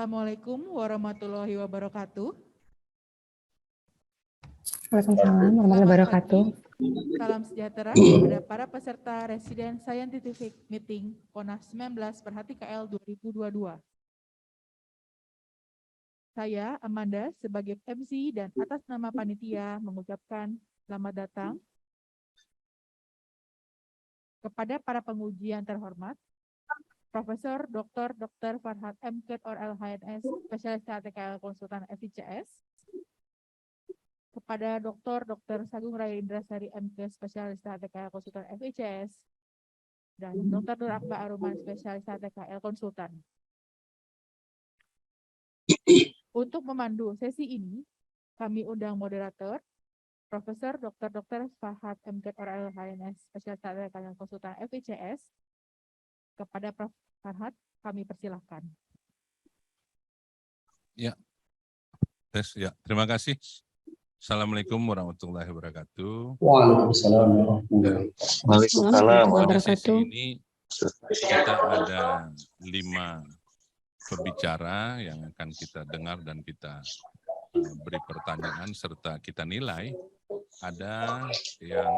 Assalamualaikum warahmatullahi wabarakatuh. Waalaikumsalam warahmatullahi wabarakatuh. Salam sejahtera kepada para peserta Resident Scientific Meeting PONAS 19 Perhati-KL 2022. Saya Amanda sebagai MC dan atas nama panitia mengucapkan selamat datang kepada para penguji yang terhormat, Profesor Dr. Farhad M.Ked or LHNS, Spesialis TKL Konsultan FICS, kepada Dr. Sagung Raya Indrasari M.Ked, Spesialis TKL Konsultan FICS, dan Dr. Nur Akbar Aruman, Spesialis TKL Konsultan. Untuk memandu sesi ini, kami undang moderator, Profesor Dr. Farhad M.Ked or LHNS, Spesialis TKL Konsultan FICS. Kepada Prof. Farhad, kami persilahkan. Ya, terima kasih. Assalamualaikum warahmatullahi wabarakatuh. Waalaikumsalam warahmatullahi Pada sesi ini kita ada 5 pembicara yang akan kita dengar dan kita beri pertanyaan serta kita nilai. Ada yang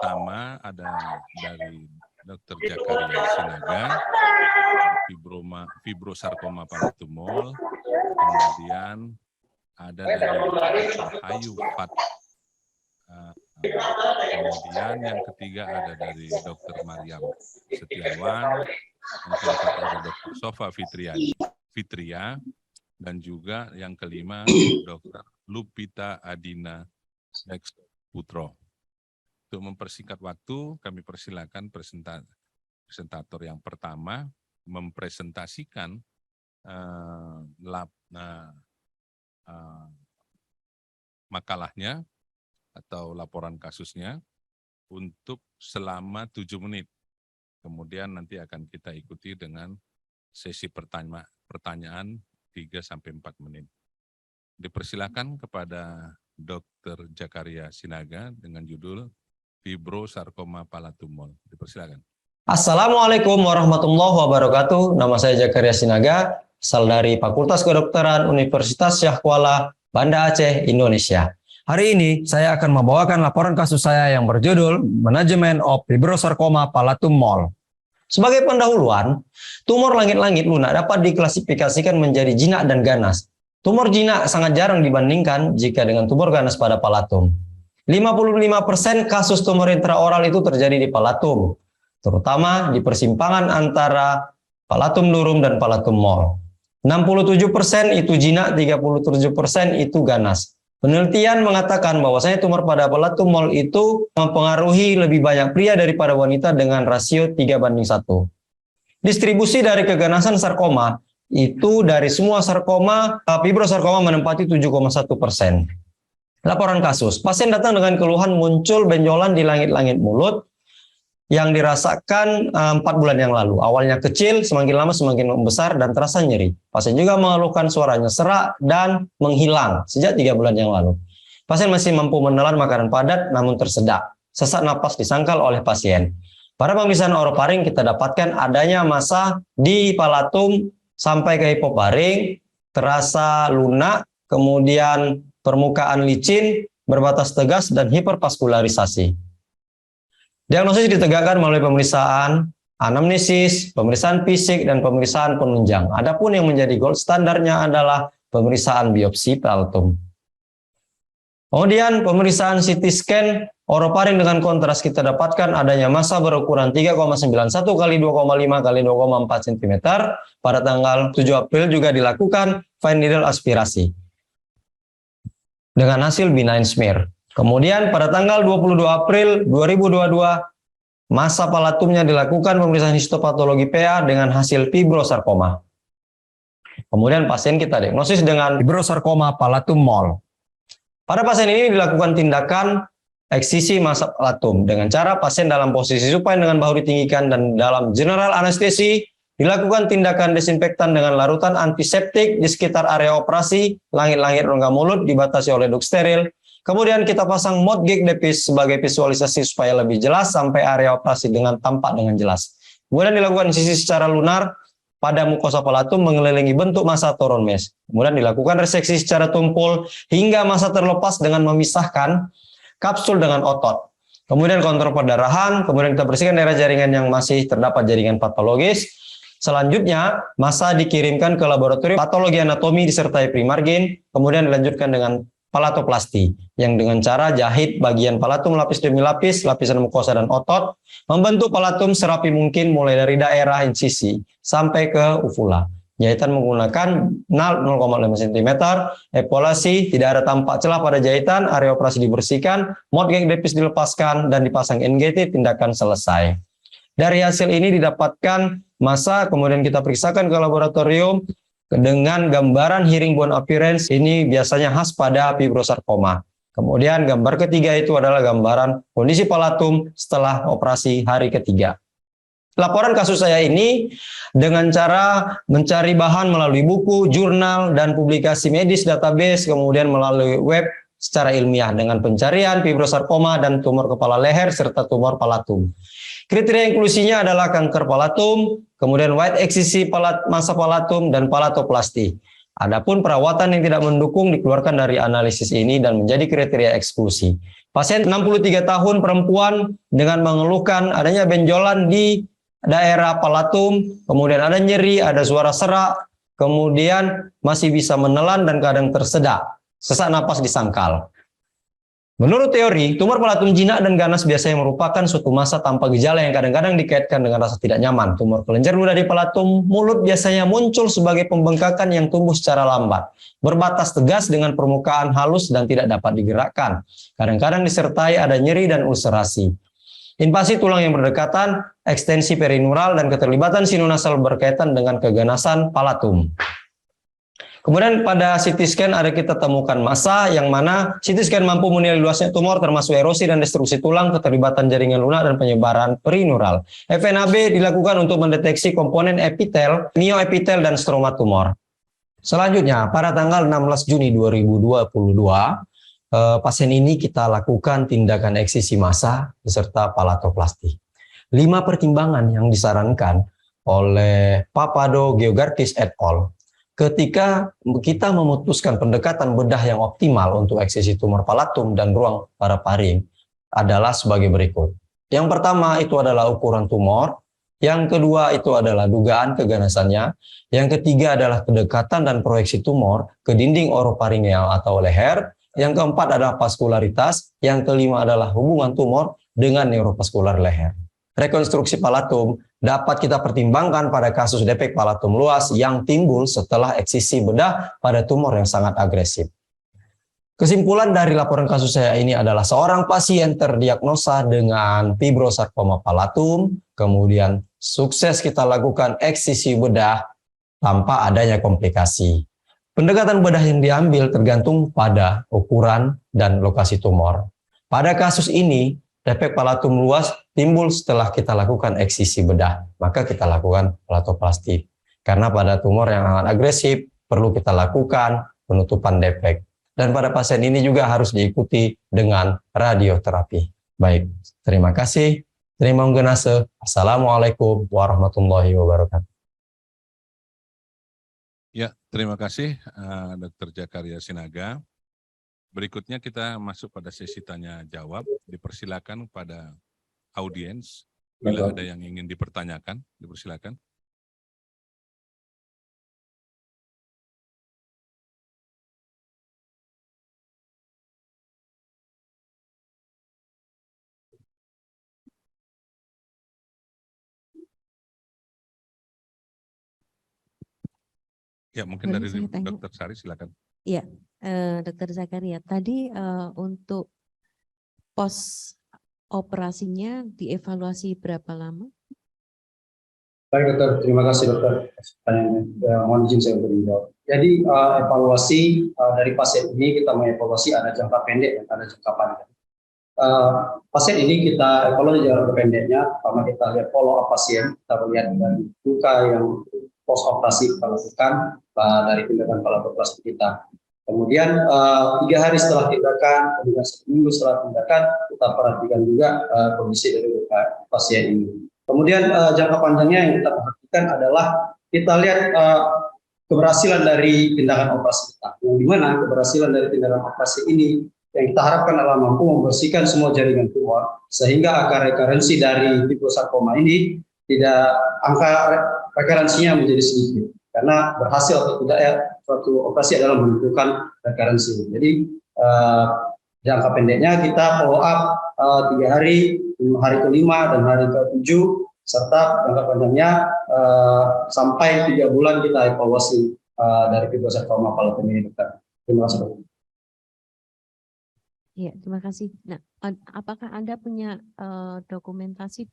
pertama ada dari Dr. Jakaria Sinaga, fibrosarkoma palatumol, kemudian ada dari Dr. Hayu Fat, kemudian yang ketiga ada dari Dr. Mariam Setiawan, yang keempat ada Dr. Sofa Fitria, dan juga yang kelima Dr. Lupita Adina Putro. Untuk mempersingkat waktu, kami persilakan presentator yang pertama mempresentasikan makalahnya atau laporan kasusnya untuk selama 7 menit. Kemudian nanti akan kita ikuti dengan sesi pertanyaan 3-4 menit. Dipersilakan kepada Dr. Jakaria Sinaga dengan judul Fibrosarkoma palatumol. Dipersilakan. Assalamualaikum warahmatullahi wabarakatuh. Nama saya Jakaria Sinaga, asal dari Fakultas Kedokteran Universitas Syah Kuala, Banda Aceh, Indonesia. Hari ini saya akan membawakan laporan kasus saya yang berjudul Management of Fibrosarkoma palatumol. Sebagai pendahuluan, tumor langit-langit lunak dapat diklasifikasikan menjadi jinak dan ganas. Tumor jinak sangat jarang dibandingkan jika dengan tumor ganas pada palatum. 55% kasus tumor intraoral itu terjadi di palatum, terutama di persimpangan antara palatum lurum dan palatum mol. 67% itu jinak, 37% itu ganas. Penelitian mengatakan bahwasanya tumor pada palatum mol itu mempengaruhi lebih banyak pria daripada wanita dengan rasio 3:1. Distribusi dari keganasan sarkoma itu dari semua sarkoma, fibrosarkoma menempati 7,1%. Laporan kasus, pasien datang dengan keluhan muncul benjolan di langit-langit mulut yang dirasakan 4 bulan yang lalu. Awalnya kecil, semakin lama semakin membesar dan terasa nyeri. Pasien juga mengeluhkan suaranya serak dan menghilang sejak 3 bulan yang lalu. Pasien masih mampu menelan makanan padat namun tersedak. Sesak napas disangkal oleh pasien. Pada pemeriksaan orofaring kita dapatkan adanya massa di palatum sampai ke hipofaring, terasa lunak, kemudian permukaan licin, berbatas tegas, dan hipervaskularisasi. Diagnosis ditegakkan melalui pemeriksaan anamnesis, pemeriksaan fisik, dan pemeriksaan penunjang. Adapun yang menjadi gold standarnya adalah pemeriksaan biopsi palatum. Kemudian pemeriksaan CT scan orofaring dengan kontras kita dapatkan adanya massa berukuran 3,91 x 2,5 x 2,4 cm. Pada tanggal 7 April juga dilakukan fine needle aspirasi dengan hasil benign smear. Kemudian pada tanggal 22 April 2022, massa palatumnya dilakukan pemeriksaan histopatologi PA dengan hasil fibrosarkoma. Kemudian pasien kita diagnosis dengan fibrosarkoma palatum mol. Pada pasien ini dilakukan tindakan eksisi massa palatum dengan cara pasien dalam posisi supine dengan bahu ditinggikan dan dalam general anestesi dilakukan tindakan desinfektan dengan larutan antiseptik di sekitar area operasi, langit-langit rongga mulut dibatasi oleh duk steril. Kemudian kita pasang mouth gag depis sebagai visualisasi supaya lebih jelas sampai area operasi dengan tampak dengan jelas. Kemudian dilakukan insisi secara lunar pada mukosa palatum mengelilingi bentuk massa atau round mesh. Kemudian dilakukan reseksi secara tumpul hingga massa terlepas dengan memisahkan kapsul dengan otot. Kemudian kontrol perdarahan, kemudian kita bersihkan daerah jaringan yang masih terdapat jaringan patologis. Selanjutnya, massa dikirimkan ke laboratorium patologi anatomi disertai primargin, kemudian dilanjutkan dengan palatoplasti, yang dengan cara jahit bagian palatum lapis demi lapis, lapisan mukosa dan otot, membentuk palatum serapi mungkin mulai dari daerah insisi sampai ke uvula. Jahitan menggunakan 0,5 cm, evaluasi, tidak ada tampak celah pada jahitan, area operasi dibersihkan, mode gag depis dilepaskan, dan dipasang NGT, tindakan selesai. Dari hasil ini didapatkan massa, kemudian kita periksakan ke laboratorium dengan gambaran hearing bone appearance, ini biasanya khas pada fibrosarkoma. Kemudian gambar ketiga itu adalah gambaran kondisi palatum setelah operasi hari ketiga. Laporan kasus saya ini dengan cara mencari bahan melalui buku, jurnal, dan publikasi medis database, kemudian melalui web secara ilmiah dengan pencarian fibrosarkoma dan tumor kepala leher serta tumor palatum. Kriteria inklusinya adalah kanker palatum, kemudian wide eksisi massa palatum, dan palatoplasti. Adapun perawatan yang tidak mendukung dikeluarkan dari analisis ini dan menjadi kriteria eksklusi. Pasien 63 tahun perempuan dengan mengeluhkan adanya benjolan di daerah palatum, kemudian ada nyeri, ada suara serak, kemudian masih bisa menelan dan kadang tersedak, sesak napas di sangkal. Menurut teori, tumor palatum jinak dan ganas biasanya merupakan suatu massa tanpa gejala yang kadang-kadang dikaitkan dengan rasa tidak nyaman. Tumor kelenjar ludah di palatum mulut biasanya muncul sebagai pembengkakan yang tumbuh secara lambat, berbatas tegas dengan permukaan halus dan tidak dapat digerakkan. Kadang-kadang disertai ada nyeri dan ulcerasi. Invasi tulang yang berdekatan, ekstensi perineural, dan keterlibatan sinonasal berkaitan dengan keganasan palatum. Kemudian pada CT scan ada kita temukan massa yang mana CT scan mampu menilai luasnya tumor termasuk erosi dan destruksi tulang, keterlibatan jaringan lunak, dan penyebaran perineural. FNAB dilakukan untuk mendeteksi komponen epitel, neoepitel, dan stroma tumor. Selanjutnya, pada tanggal 16 Juni 2022, pasien ini kita lakukan tindakan eksisi massa beserta palatoplasti. 5 pertimbangan yang disarankan oleh Papado Georgakis et al. Ketika kita memutuskan pendekatan bedah yang optimal untuk eksisi tumor palatum dan ruang paraparing adalah sebagai berikut. Yang pertama itu adalah ukuran tumor, yang kedua itu adalah dugaan keganasannya, yang ketiga adalah kedekatan dan proyeksi tumor ke dinding oroparingeal atau leher, yang keempat adalah vaskularitas, yang kelima adalah hubungan tumor dengan neurovaskular leher. Rekonstruksi palatum dapat kita pertimbangkan pada kasus defek palatum luas yang timbul setelah eksisi bedah pada tumor yang sangat agresif. Kesimpulan dari laporan kasus saya ini adalah seorang pasien terdiagnosa dengan fibrosarkoma palatum, kemudian sukses kita lakukan eksisi bedah tanpa adanya komplikasi. Pendekatan bedah yang diambil tergantung pada ukuran dan lokasi tumor. Pada kasus ini, defek palatum luas timbul setelah kita lakukan eksisi bedah, maka kita lakukan palatoplasti. Karena pada tumor yang sangat agresif, perlu kita lakukan penutupan defek. Dan pada pasien ini juga harus diikuti dengan radioterapi. Baik, terima kasih. Terima kasih. Assalamualaikum warahmatullahi wabarakatuh. Ya, terima kasih Dr. Jakaria Sinaga. Berikutnya kita masuk pada sesi tanya jawab. Dipersilakan pada audiens bila ada yang ingin dipertanyakan, dipersilakan. Ya, mungkin Boleh dari saya tanya? Dr. Sari silakan. Iya, Dr. Zakaria, tadi untuk pos operasinya dievaluasi berapa lama? Baik dokter, terima kasih dokter. Mohon izin saya untuk menjawab. Jadi evaluasi dari pasien ini kita mengevaluasi ada jangka pendek dan ada jangka panjang. Pasien ini kita evaluasi jangka pendeknya, pertama kita lihat follow up pasien, kita melihat dari luka yang post operasi kita lakukan dari tindakan palatoplasti kita. Kemudian 3 hari setelah tindakan, kemudian 1 minggu setelah tindakan, kita perhatikan juga kondisi dari pasien ini. Kemudian jangka panjangnya yang kita perhatikan adalah kita lihat keberhasilan dari tindakan operasi kita. Yang dimana keberhasilan dari tindakan operasi ini yang kita harapkan adalah mampu membersihkan semua jaringan tumor sehingga akar rekarensi dari fibrosarkoma ini tidak, angka rekarensinya menjadi sedikit karena berhasil atau tidak ya suatu operasi adalah menentukan rekarensi. Jadi jangka pendeknya kita follow up 3 hari, hari ke-5 dan hari ke-7, serta jangka panjangnya sampai 3 bulan kita evaluasi dari fibrosarkoma palatum ini, dokter. Terima kasih, dokter. Iya, terima kasih. Nah, apakah Anda punya dokumentasi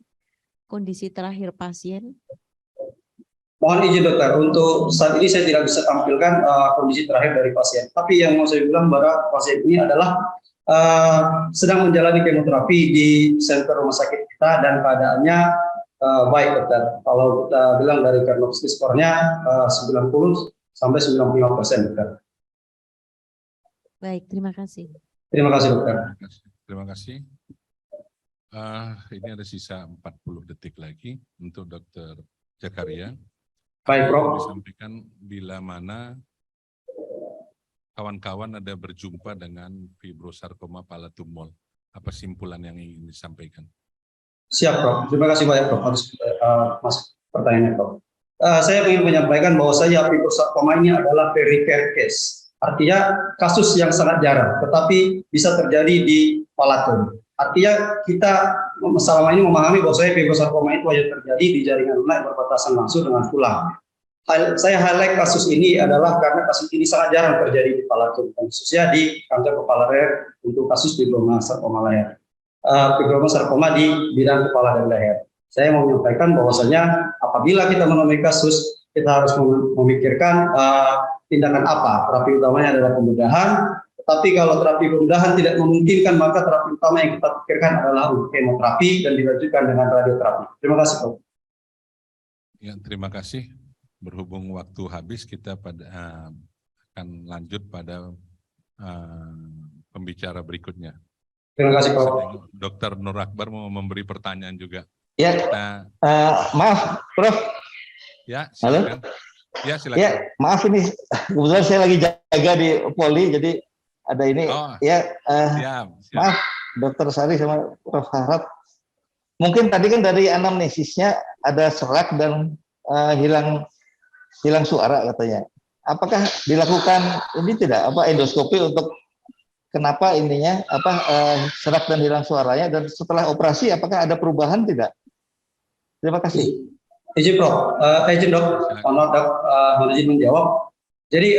kondisi terakhir pasien? Mohon izin, dokter, untuk saat ini saya tidak bisa tampilkan kondisi terakhir dari pasien. Tapi yang mau saya bilang bahwa pasien ini adalah sedang menjalani kemoterapi di center rumah sakit kita dan keadaannya baik, dokter. Kalau kita bilang dari Karnowski skornya 90 sampai 95%, dokter. Baik, terima kasih. Terima kasih, dokter. Terima kasih. Ini ada sisa 40 detik lagi untuk Dokter Zakaria. Baik, Prof. Yang disampaikan bila mana kawan-kawan ada berjumpa dengan fibrosarkoma palatumol. Apa simpulan yang ingin disampaikan? Siap, Prof. Terima kasih banyak, Prof. Harus masuk pertanyaannya, Prof. Saya ingin menyampaikan bahwa saya fibrosarkoma ini adalah very rare case. Artinya kasus yang sangat jarang, tetapi bisa terjadi di palatum. Artinya kita selama ini memahami bahwa fibrosarkoma itu hanya terjadi di jaringan lunak berbatasan langsung dengan tulang. Saya highlight kasus ini adalah karena kasus ini sangat jarang terjadi di palatum, khususnya di kanker kepala leher untuk kasus fibrosarkoma leher. Fibrosarkoma di bidang kepala dan leher. Saya mau menyampaikan bahwasanya apabila kita menemui kasus, kita harus memikirkan tindakan apa. Terapi utamanya adalah pembedahan, tetapi kalau terapi pembedahan tidak memungkinkan, maka terapi utama yang kita pikirkan adalah kemoterapi dan dilanjutkan dengan radioterapi. Terima kasih, Prof. Ya, terima kasih. Berhubung waktu habis, kita akan lanjut pada pembicara berikutnya. Terima kasih, Prof. Dokter Nur Akbar mau memberi pertanyaan juga. Ya, maaf, Prof. Ya, Halo? silakan. Ya, silakan. Ya, maaf ini kebetulan saya lagi jaga di Poli, jadi ada ini. Oh, ya, siap. maaf, Dokter Sari sama Prof. Harap. Mungkin tadi kan dari anamnesisnya ada serak dan hilang suara katanya. Apakah dilakukan ini tidak endoskopi untuk kenapa ininya serak dan hilang suaranya, dan setelah operasi apakah ada perubahan tidak? Terima kasih. Izin, Prof. Izin, Dok. Mohon Dok, izin menjawab. Jadi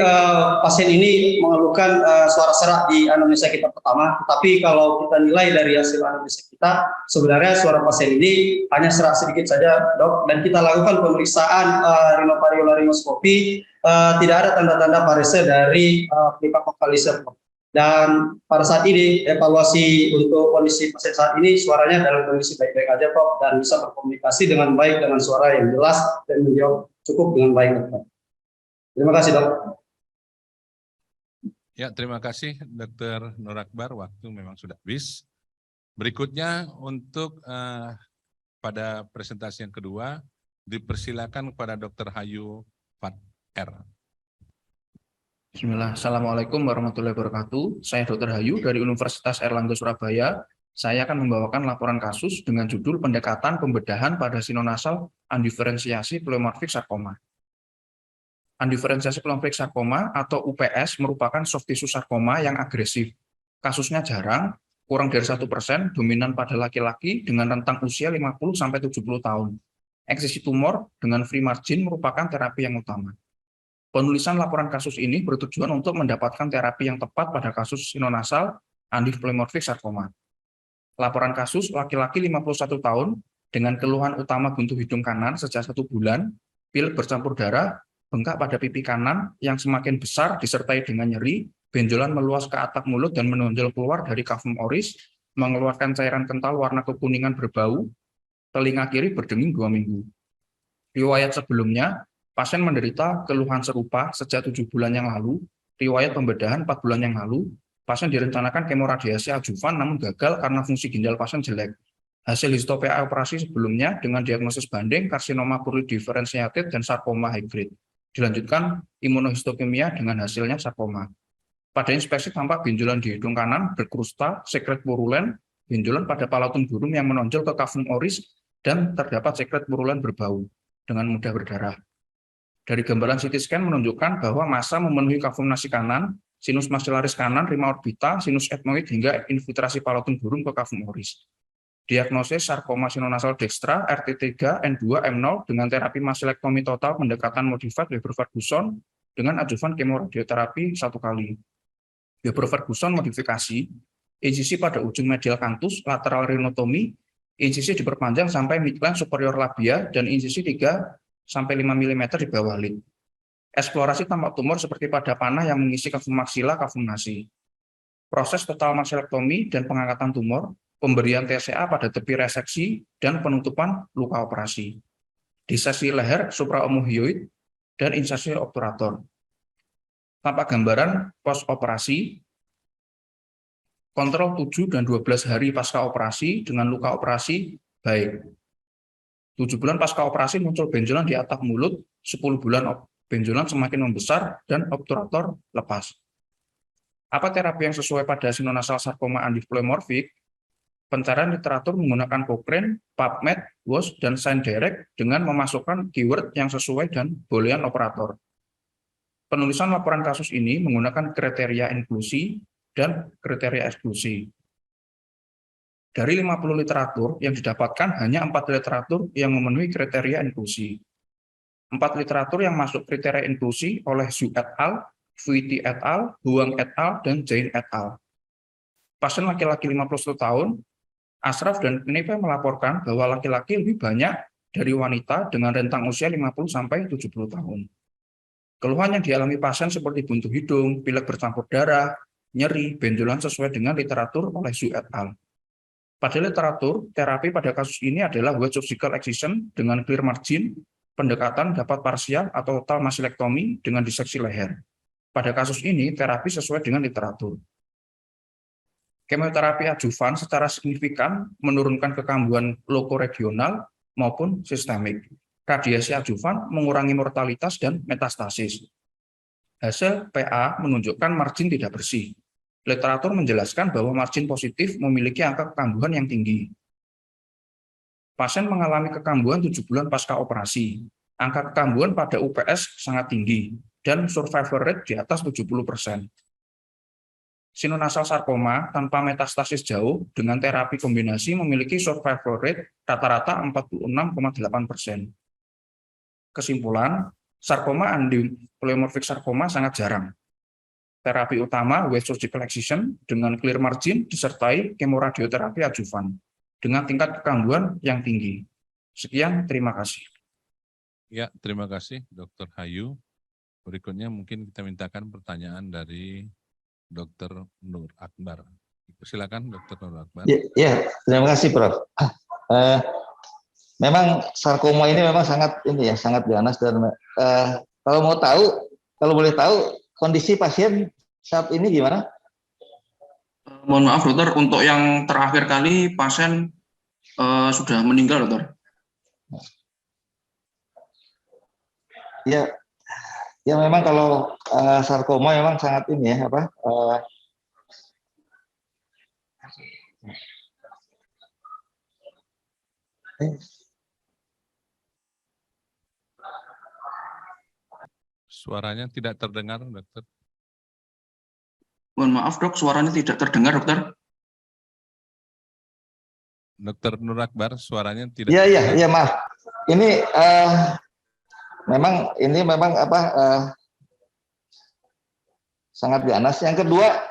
pasien ini mengeluhkan suara serak di anamnesa kita pertama, tetapi kalau kita nilai dari hasil anamnesa kita, sebenarnya suara pasien ini hanya serak sedikit saja, Dok, dan kita lakukan pemeriksaan rhinopharyngoscopy, tidak ada tanda-tanda parese dari pelipat vokalizer. Dan pada saat ini evaluasi untuk kondisi pasien saat ini suaranya dalam kondisi baik-baik aja, Prof, dan bisa berkomunikasi dengan baik dengan suara yang jelas dan menjawab cukup dengan baik, Dok. Terima kasih, Dok. Ya, terima kasih Dr. Nur Akbar. Waktu memang sudah habis. Berikutnya untuk pada presentasi yang kedua dipersilakan kepada Dr. Hayu Fat R. Bismillah. Assalamualaikum warahmatullahi wabarakatuh. Saya Dr. Hayu dari Universitas Airlangga Surabaya. Saya akan membawakan laporan kasus dengan judul pendekatan pembedahan pada sinonasal undiferensiasi pleomorphic sarkoma. Undiferensiasi pleomorphic sarkoma atau UPS merupakan soft tissue sarkoma yang agresif. Kasusnya jarang, kurang dari 1%, dominan pada laki-laki dengan rentang usia 50-70 tahun. Eksisi tumor dengan free margin merupakan terapi yang utama. Penulisan laporan kasus ini bertujuan untuk mendapatkan terapi yang tepat pada kasus sinonasal undif pleomorphic sarkoma. Laporan kasus laki-laki 51 tahun dengan keluhan utama buntu hidung kanan sejak 1 bulan, pil bercampur darah, bengkak pada pipi kanan yang semakin besar disertai dengan nyeri, benjolan meluas ke atap mulut dan menonjol keluar dari kafum oris, mengeluarkan cairan kental warna kekuningan berbau, telinga kiri berdenging 2 minggu. Riwayat sebelumnya, pasien menderita keluhan serupa sejak 7 bulan yang lalu, riwayat pembedahan 4 bulan yang lalu, pasien direncanakan kemoradiasi adjuvan namun gagal karena fungsi ginjal pasien jelek. hasil histo-PA operasi sebelumnya dengan diagnosis banding karsinoma pluridiferensiated dan sarkoma high grade. Dilanjutkan imunohistokimia dengan hasilnya sarkoma. Pada inspeksi tampak benjolan di hidung kanan berkrusta, sekret purulen, benjolan pada palatum burung yang menonjol ke cavum oris, dan terdapat sekret purulen berbau dengan mudah berdarah. Dari gambaran CT scan menunjukkan bahwa massa memenuhi cavum nasi kanan, sinus maxillaris kanan, rima orbita, sinus ethmoid hingga infiltrasi palatum burung ke cavum oris. Diagnosis sarkoma sinonasal dextra RT3 N2 M0 dengan terapi masilektomi total pendekatan modified Weber-Ferguson dengan adjuvan kemoradioterapi 1 kali. Weber-Ferguson modifikasi, incisi pada ujung medial kantus, lateral rhinotomy, incisi diperpanjang sampai midline superior labia, dan incisi 3-5 mm di bawah lid. Eksplorasi tampak tumor seperti pada panah yang mengisi cavum maxilla, cavum nasi. Proses total masilektomi dan pengangkatan tumor, pemberian TCA pada tepi reseksi, dan penutupan luka operasi. Disesi leher supraomohyoid dan insesi obturator. Tampak gambaran post-operasi, kontrol 7 dan 12 hari pasca operasi dengan luka operasi baik. 7 bulan pasca operasi muncul benjolan di atap mulut, 10 bulan benjolan semakin membesar dan obturator lepas. Apa terapi yang sesuai pada sinonasal sarkoma undiploimorphic? Pencarian literatur menggunakan Cochrane, PubMed, WOS, dan ScienceDirect dengan memasukkan keyword yang sesuai dan boolean operator. Penulisan laporan kasus ini menggunakan kriteria inklusi dan kriteria eksklusi. Dari 50 literatur yang didapatkan, hanya 4 literatur yang memenuhi kriteria inklusi. 4 literatur yang masuk kriteria inklusi oleh Zhu et al., Fuiti et al., Huang et al., dan Jain et al. Pasien laki-laki 51 tahun, Ashraf dan Nepe melaporkan bahwa laki-laki lebih banyak dari wanita dengan rentang usia 50-70 tahun. Keluhan yang dialami pasien seperti buntu hidung, pilek bercampur darah, nyeri, benjolan sesuai dengan literatur oleh Zhu et al. Pada literatur, terapi pada kasus ini adalah wide surgical excision dengan clear margin, pendekatan dapat parsial atau total masilektomi dengan diseksi leher. Pada kasus ini, terapi sesuai dengan literatur. Kemoterapi adjuvan secara signifikan menurunkan kekambuhan lokoregional maupun sistemik. Radiasi adjuvan mengurangi mortalitas dan metastasis. Hasil PA menunjukkan margin tidak bersih. Literatur menjelaskan bahwa margin positif memiliki angka kekambuhan yang tinggi. Pasien mengalami kekambuhan 7 bulan pasca operasi. Angka kekambuhan pada UPS sangat tinggi dan survival rate di atas 70%. Sinonasal sarkoma tanpa metastasis jauh dengan terapi kombinasi memiliki survival rate rata-rata 46,8%. Kesimpulan, sarkoma undiploimorphic sarkoma sangat jarang. Terapi utama wide surgical excision dengan clear margin disertai kemoradioterapi adjuvan dengan tingkat kekambuhan yang tinggi. Sekian, terima kasih. Ya, terima kasih Dr. Hayu. Berikutnya mungkin kita mintakan pertanyaan dari Dr. Nur Akbar. Silakan Dr. Nur Akbar. Ya, terima kasih Prof. Memang sarkoma ini memang sangat ganas dan kalau boleh tahu kondisi pasien saat ini gimana? Mohon maaf dokter, untuk yang terakhir kali pasien sudah meninggal dokter. Ya memang kalau sarkoma memang sangat ini ya Suaranya tidak terdengar, dokter. Mohon maaf dok, suaranya tidak terdengar dokter. Dr. Nur Akbar, suaranya tidak. Iya maaf. Ini memang sangat ganas. Yang kedua,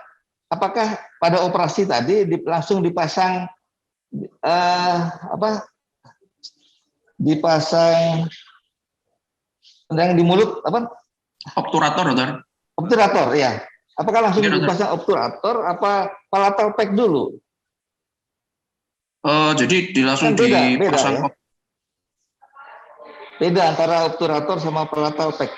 apakah pada operasi tadi langsung dipasang dipasang yang di mulut Obturator dokter. Obturator ya. Apakah langsung Ya, dipasang obturator apa palatal pack dulu? Jadi langsung Kan dipasang. ya? Beda antara obturator sama palatal pack.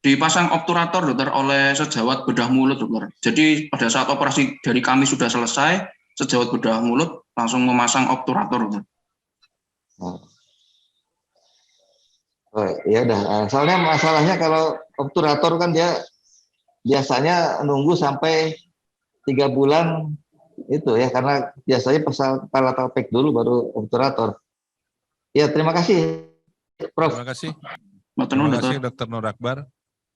Dipasang obturator dokter oleh sejawat bedah mulut dokter. Jadi pada saat operasi dari kami sudah selesai, sejawat bedah mulut langsung memasang obturator, dokter. Oh, ya udah. Soalnya masalahnya kalau obturator kan dia biasanya nunggu sampai 3 bulan itu ya, karena biasanya palatal-pek dulu baru obturator. Ya, terima kasih, Prof. Terima kasih. Matur Terima nuwun, kasih dokter. Dr. Nur Akbar.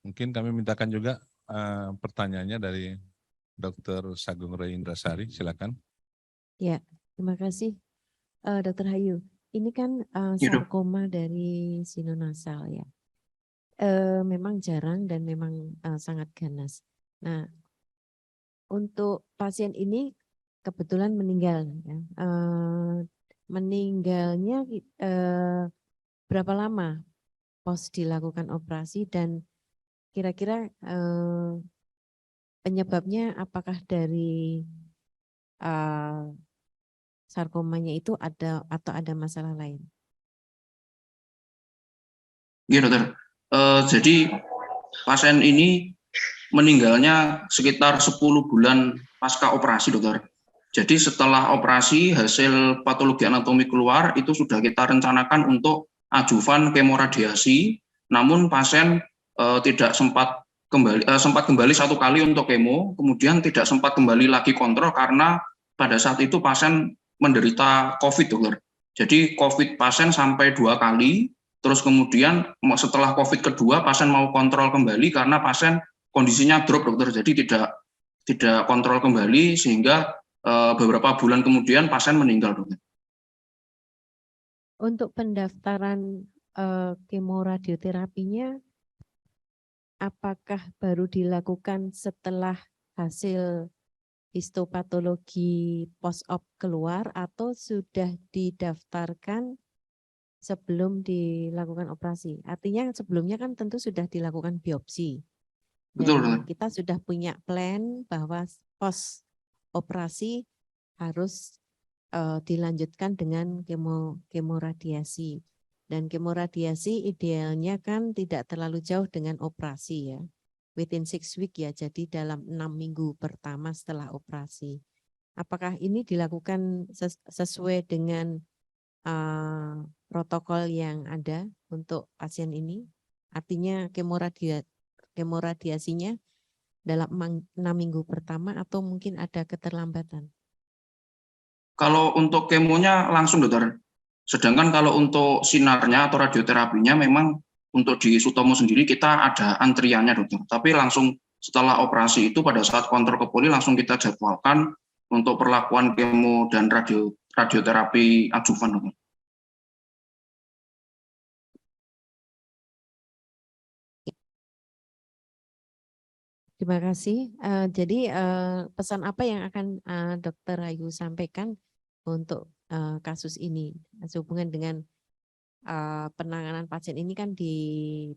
Mungkin kami mintakan juga pertanyaannya dari Dr. Sagung Ray Indrasari. Silakan. Ya, terima kasih Dr. Hayu. Ini kan Iya, Dok. sarkoma dari sinonasal ya. Memang jarang dan memang sangat ganas. Nah, untuk pasien ini kebetulan meninggal. Ya. Meninggalnya berapa lama pos dilakukan operasi dan kira-kira penyebabnya apakah dari sarkomanya itu ada atau ada masalah lain? Iya, dokter. Jadi pasien ini meninggalnya sekitar 10 bulan pasca operasi, dokter. Jadi setelah operasi hasil patologi anatomi keluar itu sudah kita rencanakan untuk adjuvan kemoradiasi, namun pasien tidak sempat kembali 1 kali untuk kemo, kemudian tidak sempat kembali lagi kontrol karena pada saat itu pasien menderita COVID, dokter. Jadi COVID pasien sampai 2 kali, terus kemudian setelah COVID kedua pasien mau kontrol kembali karena pasien kondisinya drop, dokter. Jadi tidak kontrol kembali sehingga beberapa bulan kemudian pasien meninggal, dokter. Untuk pendaftaran kemoradioterapinya, apakah baru dilakukan setelah hasil histopatologi post-op keluar atau sudah didaftarkan sebelum dilakukan operasi? Artinya sebelumnya kan tentu sudah dilakukan biopsi. Betul, Dan dokter. kita sudah punya plan bahwa post operasi harus dilanjutkan dengan kemoradiasi. Dan kemoradiasi idealnya kan tidak terlalu jauh dengan operasi ya. Within 6 weeks ya, jadi dalam 6 minggu pertama setelah operasi. Apakah ini dilakukan sesuai dengan protokol yang ada untuk pasien ini? Artinya kemoradiasinya dalam 6 minggu pertama atau mungkin ada keterlambatan? Kalau untuk kemonya langsung, dokter. Sedangkan kalau untuk sinarnya atau radioterapinya memang untuk di Sutomo sendiri kita ada antriannya, dokter. Tapi langsung setelah operasi itu pada saat kontrol ke poli langsung kita jadwalkan untuk perlakuan kemo dan radioterapi adjuvan, dokter. Terima kasih. Jadi pesan apa yang akan Dr. Ayu sampaikan untuk kasus ini sehubungan dengan penanganan pasien ini kan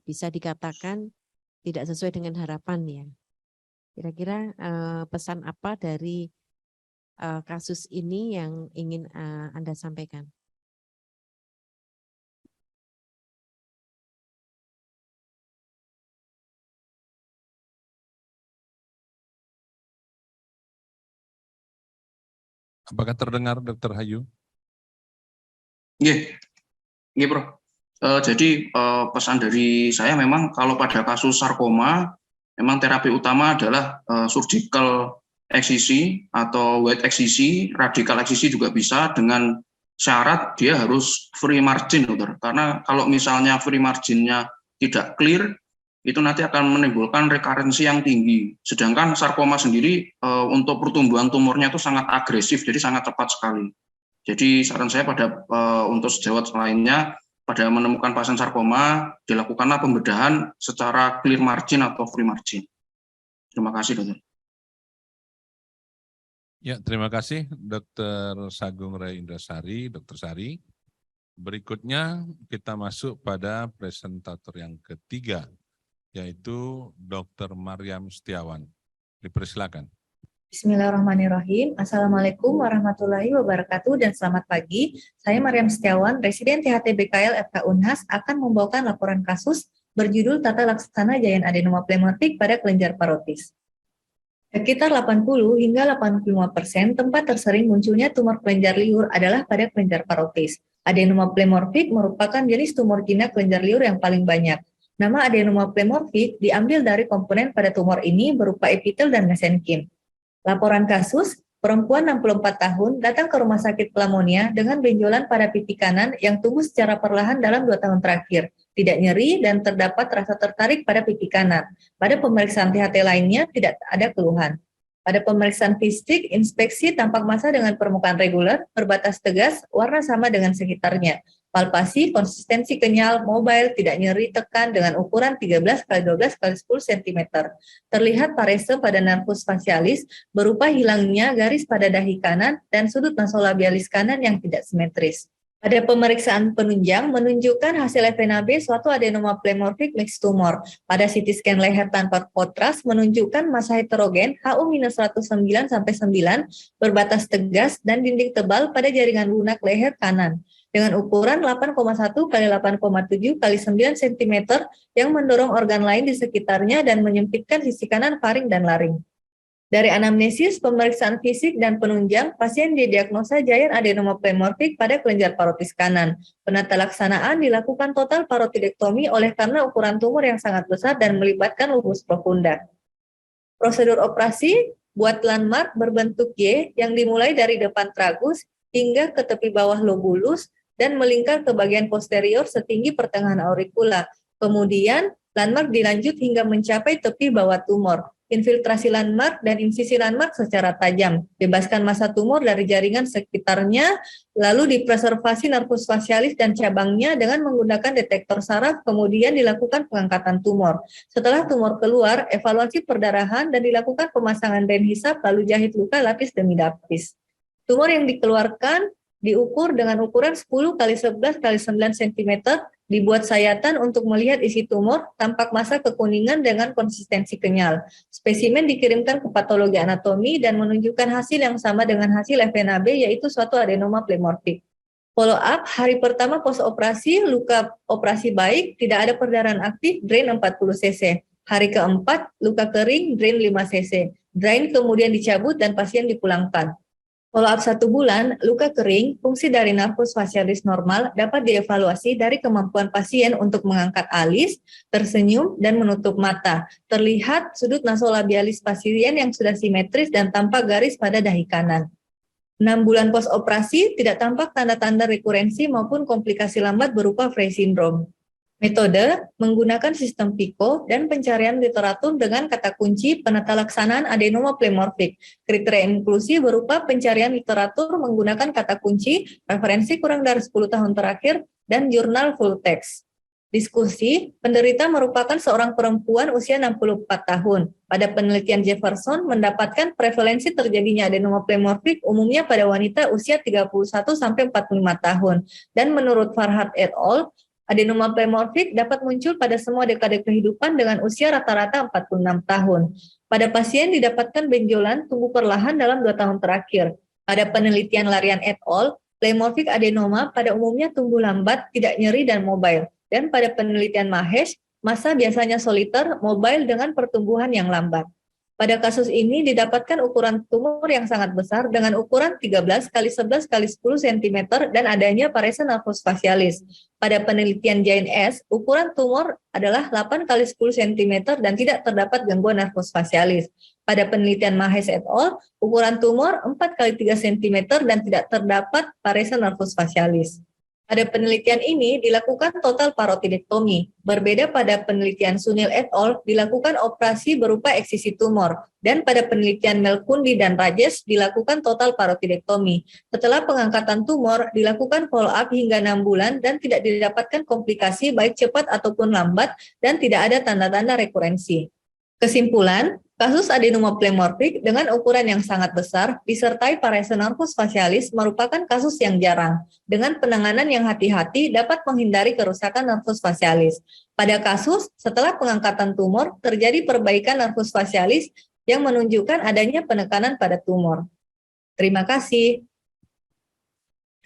bisa dikatakan tidak sesuai dengan harapan ya. Kira-kira pesan apa dari kasus ini yang ingin Anda sampaikan? Apakah terdengar Dr. Hayu? Iya, Prof. Jadi pesan dari saya memang kalau pada kasus sarkoma, memang terapi utama adalah surgical eksisi atau wide eksisi, radikal eksisi juga bisa dengan syarat dia harus free margin, dokter. Karena kalau misalnya free marginnya tidak clear, itu nanti akan menimbulkan rekarensi yang tinggi. Sedangkan sarkoma sendiri untuk pertumbuhan tumornya itu sangat agresif, jadi sangat cepat sekali. Jadi saran saya pada untuk sejawat lainnya, pada menemukan pasien sarkoma, dilakukanlah pembedahan secara clear margin atau free margin. Terima kasih, dokter. Ya, terima kasih Dr. Sagung Ray Indrasari, Dr. Sari. Berikutnya kita masuk pada presentator yang ketiga, yaitu Dr. Maryam Setiawan. Dipersilakan. Bismillahirrahmanirrahim. Assalamualaikum warahmatullahi wabarakatuh dan selamat pagi. Saya Maryam Setiawan, Residen THT BKL FK Unhas akan membawakan laporan kasus berjudul Tata Laksana Giant Adenoma Pneumotik pada kelenjar parotis. Sekitar 80 hingga 85% tempat tersering munculnya tumor kelenjar liur adalah pada kelenjar parotis. Adenoma plemorphic merupakan jenis tumor jinak kelenjar liur yang paling banyak. Nama adenoma plemorphic diambil dari komponen pada tumor ini berupa epitel dan mesenkim. Laporan kasus, perempuan 64 tahun datang ke rumah sakit pneumonia dengan benjolan pada pipi kanan yang tumbuh secara perlahan dalam 2 tahun terakhir. Tidak nyeri dan terdapat rasa tertarik pada pipi kanan. Pada pemeriksaan THT lainnya tidak ada keluhan. Pada pemeriksaan fisik, inspeksi tampak massa dengan permukaan reguler, berbatas tegas, warna sama dengan sekitarnya. Palpasi, konsistensi kenyal, mobile, tidak nyeri, tekan dengan ukuran 13x12x10 cm. Terlihat parese pada nervus facialis berupa hilangnya garis pada dahi kanan dan sudut nasolabialis kanan yang tidak simetris. Pada pemeriksaan penunjang menunjukkan hasil FNAB suatu adenoma plemorphic mixed tumor. Pada CT scan leher tanpa kontras menunjukkan massa heterogen HU-109/9 berbatas tegas dan dinding tebal pada jaringan lunak leher kanan dengan ukuran 8,1 x 8,7 x 9 cm yang mendorong organ lain di sekitarnya dan menyempitkan sisi kanan faring dan laring. Dari anamnesis, pemeriksaan fisik, dan penunjang, pasien didiagnosa giant adenoma plemorphic pada kelenjar parotis kanan. Penata laksanaan dilakukan total parotidektomi oleh karena ukuran tumor yang sangat besar dan melibatkan lupus profunda. Prosedur operasi buat landmark berbentuk Y yang dimulai dari depan tragus hingga ke tepi bawah lobulus dan melingkar ke bagian posterior setinggi pertengahan auricula. Kemudian, landmark dilanjut hingga mencapai tepi bawah tumor. Infiltrasi landmark dan insisi landmark secara tajam. Bebaskan massa tumor dari jaringan sekitarnya, lalu dipreservasi nervus facialis dan cabangnya dengan menggunakan detektor saraf, kemudian dilakukan pengangkatan tumor. Setelah tumor keluar, evaluasi perdarahan dan dilakukan pemasangan drain hisap, lalu jahit luka lapis demi lapis. Tumor yang dikeluarkan diukur dengan ukuran 10 x 11 x 9 cm, dibuat sayatan untuk melihat isi tumor, tampak massa kekuningan dengan konsistensi kenyal. Spesimen dikirimkan ke patologi anatomi dan menunjukkan hasil yang sama dengan hasil FNAB, yaitu suatu adenoma plemorphic. Follow up, hari pertama post-operasi, luka operasi baik, tidak ada perdarahan aktif, drain 40 cc. Hari keempat, luka kering, drain 5 cc. Drain kemudian dicabut dan pasien dipulangkan. Follow-up 1 bulan, luka kering, fungsi dari nervus facialis normal dapat dievaluasi dari kemampuan pasien untuk mengangkat alis, tersenyum, dan menutup mata. Terlihat sudut nasolabialis pasien yang sudah simetris dan tampak garis pada dahi kanan. 6 bulan post-operasi, tidak tampak tanda-tanda rekurensi maupun komplikasi lambat berupa Frey syndrome. Metode menggunakan sistem PICO dan pencarian literatur dengan kata kunci penata laksanaan adenoma plemorphic. Kriteria inklusi berupa pencarian literatur menggunakan kata kunci, referensi kurang dari 10 tahun terakhir, dan jurnal full text. Diskusi, penderita merupakan seorang perempuan usia 64 tahun. Pada penelitian Jefferson mendapatkan prevalensi terjadinya adenoma plemorphic umumnya pada wanita usia 31-45 tahun. Dan menurut Farhat et al., adenoma plemorphic dapat muncul pada semua dekade kehidupan dengan usia rata-rata 46 tahun. Pada pasien didapatkan benjolan tumbuh perlahan dalam 2 tahun terakhir. Pada penelitian Larian et al., plemorphic adenoma pada umumnya tumbuh lambat, tidak nyeri dan mobile. Dan pada penelitian Mahesh, massa biasanya soliter, mobile dengan pertumbuhan yang lambat. Pada kasus ini didapatkan ukuran tumor yang sangat besar dengan ukuran 13 x 11 x 10 cm dan adanya parese nervus facialis. Pada penelitian Giant S, ukuran tumor adalah 8 x 10 cm dan tidak terdapat gangguan nervus facialis. Pada penelitian Mahesh et al., ukuran tumor 4 x 3 cm dan tidak terdapat parese nervus facialis. Pada penelitian ini dilakukan total parotidektomi. Berbeda pada penelitian Sunil et al. Dilakukan operasi berupa eksisi tumor. Dan pada penelitian Melkundi dan Rajesh dilakukan total parotidektomi. Setelah pengangkatan tumor, dilakukan follow-up hingga 6 bulan dan tidak didapatkan komplikasi baik cepat ataupun lambat dan tidak ada tanda-tanda rekurensi. Kesimpulan, kasus adenoma plemorphic dengan ukuran yang sangat besar disertai parese nervus facialis merupakan kasus yang jarang. Dengan penanganan yang hati-hati dapat menghindari kerusakan nervus facialis. Pada kasus setelah pengangkatan tumor terjadi perbaikan nervus facialis yang menunjukkan adanya penekanan pada tumor. Terima kasih.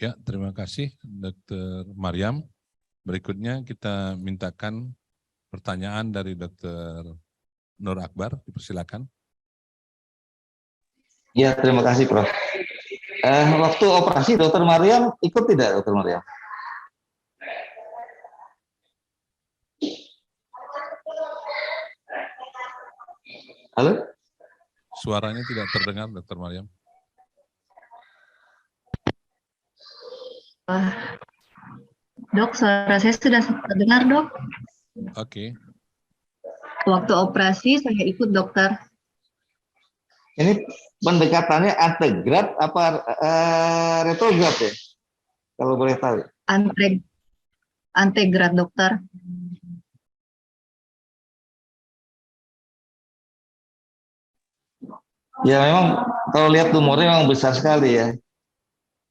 Ya, terima kasih Dr. Mariam. Berikutnya kita mintakan pertanyaan dari Dr. Nur Akbar, dipersilakan. Ya, terima kasih, Prof. Waktu operasi Dokter Mariam ikut tidak, Dokter Mariam? Halo? Suaranya tidak terdengar, Dr. Mariam. Dok, suara saya sudah terdengar, Dok. Oke. Waktu operasi saya ikut, dokter. Ini pendekatannya antegrad apa retrograd ya? Kalau boleh tahu. Antegrad, dokter. Ya memang kalau lihat tumornya memang besar sekali ya.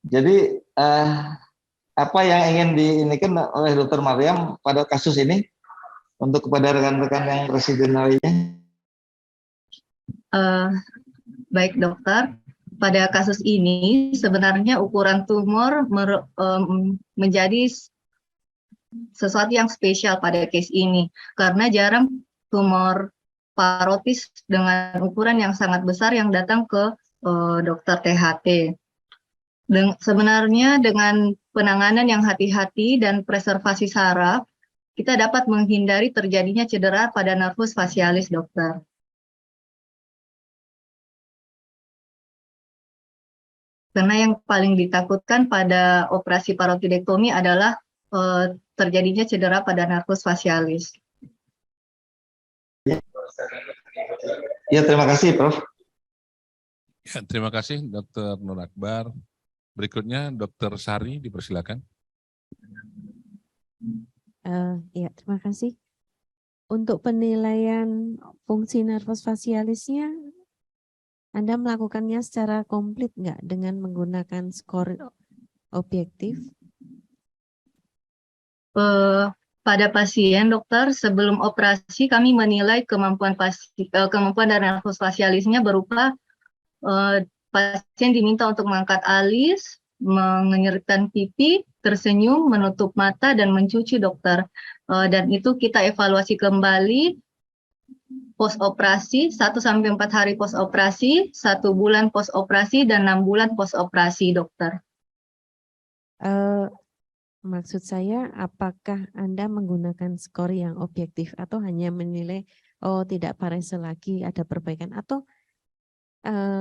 Jadi apa yang ingin diinikan oleh Dokter Mariam pada kasus ini untuk kepada rekan-rekan yang residen lainnya? Baik, dokter. Pada kasus ini sebenarnya ukuran tumor menjadi sesuatu yang spesial pada case ini karena jarang tumor parotis dengan ukuran yang sangat besar yang datang ke dokter THT. Sebenarnya dengan penanganan yang hati-hati dan preservasi saraf, kita dapat menghindari terjadinya cedera pada nervus facialis, dokter. Karena yang paling ditakutkan pada operasi parotidektomi adalah terjadinya cedera pada nervus facialis. Ya, terima kasih, Prof. Ya, terima kasih, Dr. Nur Akbar. Berikutnya, Dr. Sari, dipersilakan. Ya, terima kasih. Untuk penilaian fungsi nervus facialisnya, Anda melakukannya secara komplit nggak dengan menggunakan skor objektif? Pada pasien, dokter, sebelum operasi kami menilai kemampuan dari nervus facialisnya berupa pasien diminta untuk mengangkat alis, mengenyerkan pipi, tersenyum, menutup mata, dan mencuci, dokter. Dan itu kita evaluasi kembali post-operasi, 1-4 hari post-operasi, 1 bulan post-operasi, dan 6 bulan post-operasi, dokter. Maksud saya, apakah Anda menggunakan skor yang objektif atau hanya menilai, oh tidak parese lagi, ada perbaikan, atau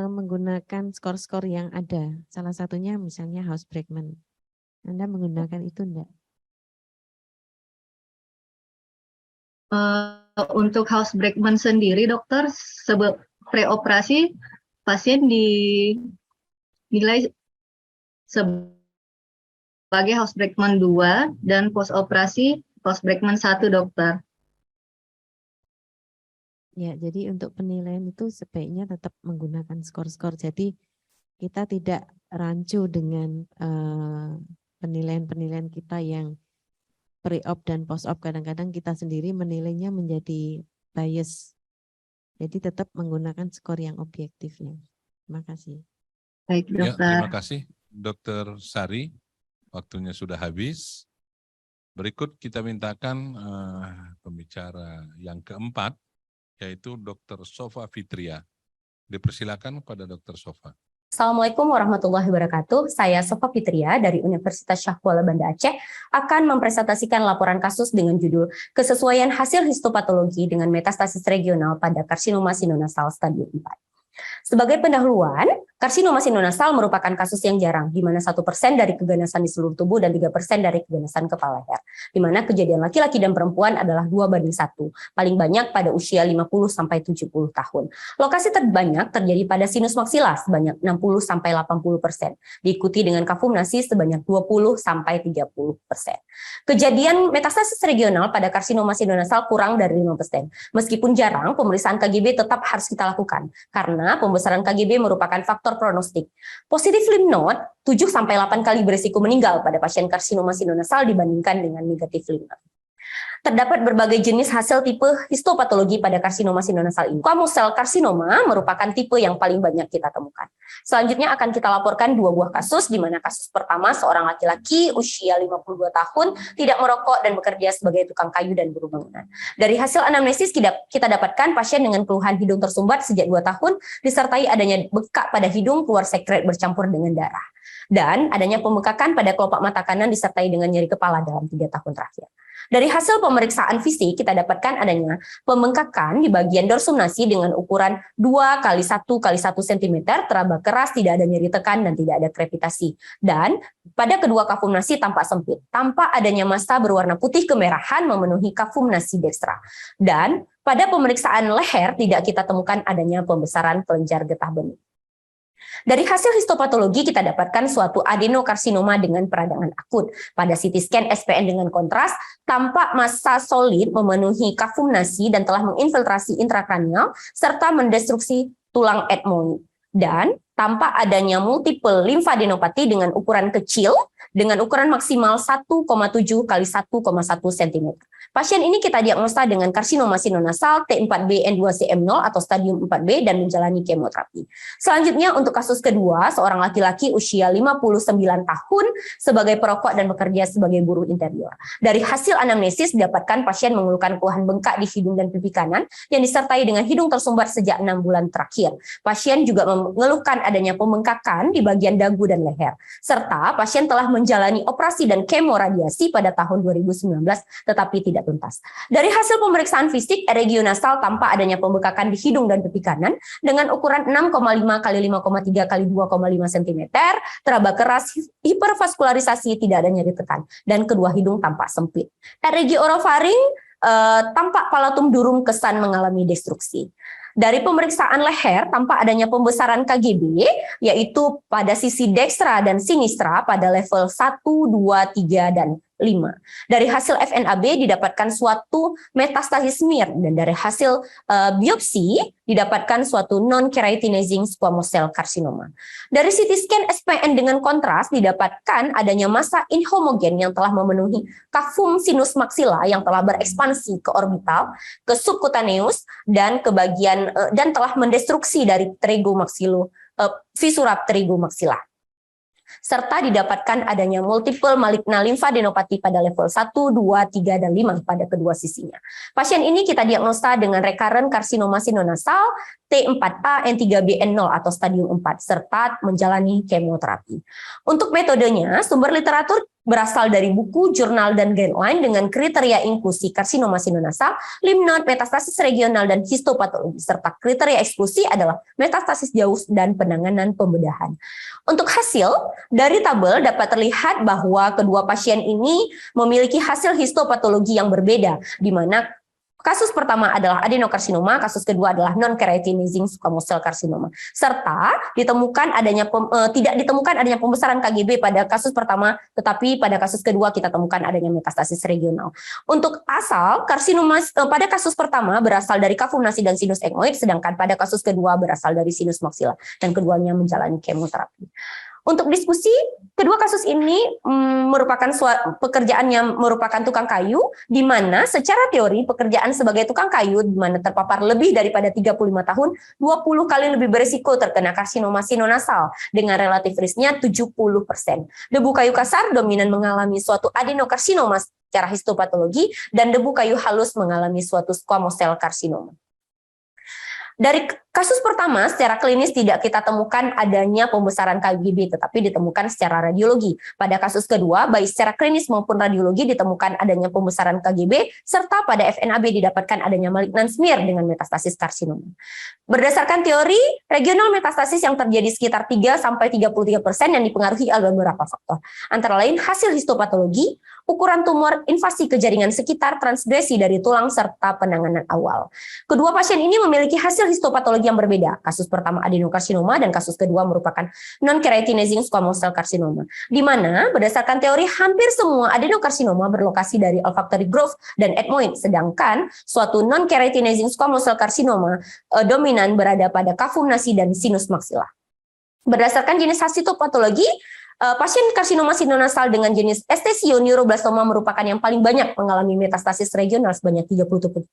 menggunakan skor-skor yang ada? Salah satunya misalnya House-Bregman. Anda menggunakan itu enggak? Untuk House-Bregman sendiri, dokter, pre-operasi pasien dinilai sebagai House-Bregman 2 dan post-operasi House-Bregman 1, dokter. Ya, jadi untuk penilaian itu sebaiknya tetap menggunakan skor-skor. Jadi kita tidak rancu dengan penilaian-penilaian kita yang pre-op dan post-op. Kadang-kadang kita sendiri menilainya menjadi bias. Jadi tetap menggunakan skor yang objektifnya. Terima kasih. Baik, Ya, dokter. terima kasih, Dr. Sari. Waktunya sudah habis. Berikut kita mintakan pembicara yang keempat, yaitu Dr. Sofa Fitria. Dipersilakan kepada Dr. Sofa. Assalamualaikum warahmatullahi wabarakatuh. Saya Sofa Fitria dari Universitas Syahkuala Banda Aceh akan mempresentasikan laporan kasus dengan judul Kesesuaian Hasil Histopatologi dengan Metastasis Regional pada Karsinoma Sinonasal Stadium 4. Sebagai pendahuluan, karsinoma sinonasal merupakan kasus yang jarang, di mana 1% dari keganasan di seluruh tubuh dan 3% dari keganasan kepala leher, di mana kejadian laki-laki dan perempuan adalah 2:1, paling banyak pada usia 50-70 tahun. Lokasi terbanyak terjadi pada sinus maksila sebanyak 60-80%, diikuti dengan kafum nasi sebanyak 20-30%. Kejadian metastasis regional pada karsinoma sinonasal kurang dari 5%. Meskipun jarang, pemeriksaan KGB tetap harus kita lakukan, karena pembesaran KGB merupakan faktor prognostik. Positif lymph node 7-8 kali berisiko meninggal pada pasien karsinoma sinonasal dibandingkan dengan negatif lymph node. Terdapat berbagai jenis hasil tipe histopatologi pada karsinoma sinonasal ini. Squamous cell karsinoma merupakan tipe yang paling banyak kita temukan. Selanjutnya akan kita laporkan 2 buah kasus, di mana kasus pertama seorang laki-laki usia 52 tahun tidak merokok dan bekerja sebagai tukang kayu dan buruh bangunan. Dari hasil anamnesis kita dapatkan pasien dengan keluhan hidung tersumbat sejak 2 tahun, disertai adanya bekak pada hidung, keluar sekret bercampur dengan darah. Dan adanya pembekakan pada kelopak mata kanan disertai dengan nyeri kepala dalam 3 tahun terakhir. Dari hasil pemeriksaan fisik kita dapatkan adanya pembengkakan di bagian dorsum nasi dengan ukuran 2 x 1 x 1 cm, teraba keras, tidak ada nyeri tekan dan tidak ada krepitasi. Dan pada kedua kafum nasi tampak sempit, tampak adanya massa berwarna putih kemerahan memenuhi kafum nasi dekstra. Dan pada pemeriksaan leher tidak kita temukan adanya pembesaran kelenjar getah bening. Dari hasil histopatologi kita dapatkan suatu adenokarsinoma dengan peradangan akut. Pada CT scan SPN dengan kontras, tampak massa solid memenuhi kafum nasi dan telah menginfiltrasi intrakranial serta mendestruksi tulang etmoid. Dan tampak adanya multiple limfadenopati dengan ukuran kecil dengan ukuran maksimal 1,7 x 1,1 cm. Pasien ini kita diagnosa dengan karsinoma sinonasal T4B N2CM0 atau stadium 4B dan menjalani kemoterapi. Selanjutnya untuk kasus kedua, seorang laki-laki usia 59 tahun sebagai perokok dan bekerja sebagai buruh interior. Dari hasil anamnesis didapatkan pasien mengeluhkan keluhan bengkak di hidung dan pipi kanan yang disertai dengan hidung tersumbat sejak 6 bulan terakhir. Pasien juga mengeluhkan adanya pembengkakan di bagian dagu dan leher. Serta pasien telah menjalani operasi dan kemoradiasi pada tahun 2019 tetapi tidak tuntas. Dari hasil pemeriksaan fisik, regionasal tampak adanya pembekakan di hidung dan pipi kanan dengan ukuran 6,5 x 5,3 x 2,5 cm, teraba keras, hipervaskularisasi, tidak ada nyeri tekan, dan kedua hidung tampak sempit. RG orofaring tampak palatum durum kesan mengalami destruksi. Dari pemeriksaan leher tampak adanya pembesaran KGB yaitu pada sisi dekstra dan sinistra pada level 1, 2, 3, dan 5. Dari hasil FNAB didapatkan suatu metastasis SMIR dan dari hasil biopsi didapatkan suatu non-keratinizing squamous cell carcinoma. Dari CT scan SPN dengan kontras didapatkan adanya massa inhomogen yang telah memenuhi kafum sinus maxilla yang telah berekspansi ke orbital, ke subcutaneus dan ke bagian dan telah mendestruksi dari visura pterygomaxilla. Serta didapatkan adanya multiple maligna limfadenopati pada level 1, 2, 3, dan 5 pada kedua sisinya. Pasien ini kita diagnosa dengan recurrent karsinoma sinonasal T4A N3BN0 atau stadium 4 serta menjalani kemoterapi. Untuk metodenya, sumber literatur berasal dari buku, jurnal, dan guideline dengan kriteria inklusi karsinoma sinonasal, lymph node, metastasis regional, dan histopatologi, serta kriteria eksklusi adalah metastasis jauh dan penanganan pembedahan. Untuk hasil, dari tabel dapat terlihat bahwa kedua pasien ini memiliki hasil histopatologi yang berbeda, di mana kasus pertama adalah adenokarsinoma, kasus kedua adalah non-keratinizing squamous cell carcinoma. Serta ditemukan tidak ditemukan adanya pembesaran KGB pada kasus pertama, tetapi pada kasus kedua kita temukan adanya metastasis regional. Untuk asal karsinoma pada kasus pertama berasal dari kafum nasi dan sinus etmoid, sedangkan pada kasus kedua berasal dari sinus maxilla dan keduanya menjalani kemoterapi. Untuk diskusi, kedua kasus ini merupakan pekerjaan yang merupakan tukang kayu, di mana secara teori pekerjaan sebagai tukang kayu di mana terpapar lebih daripada 35 tahun, 20 kali lebih berisiko terkena karsinoma sinonasal dengan relatif risknya 70%. Debu kayu kasar dominan mengalami suatu adenokarsinoma secara histopatologi dan debu kayu halus mengalami suatu squamous cell carcinoma. Dari kasus pertama, secara klinis tidak kita temukan adanya pembesaran KGB, tetapi ditemukan secara radiologi. Pada kasus kedua, baik secara klinis maupun radiologi ditemukan adanya pembesaran KGB, serta pada FNAB didapatkan adanya malignant smear dengan metastasis karsinoma. Berdasarkan teori, regional metastasis yang terjadi sekitar 3-33% yang dipengaruhi oleh beberapa faktor. Antara lain hasil histopatologi, ukuran tumor, invasi ke jaringan sekitar, transgresi dari tulang, serta penanganan awal. Kedua pasien ini memiliki hasil histopatologi yang berbeda. Kasus pertama adenokarsinoma dan kasus kedua merupakan non-keratinizing squamous cell carcinoma. Di mana berdasarkan teori hampir semua adenokarsinoma berlokasi dari olfactory growth dan etmoid, sedangkan suatu non-keratinizing squamous cell carcinoma dominan berada pada kafum nasi dan sinus maxilla. Berdasarkan jenis histopatologi, Pasien karsinoma sinonasal dengan jenis esthesioneuroblastoma merupakan yang paling banyak mengalami metastasis regional sebanyak 37%,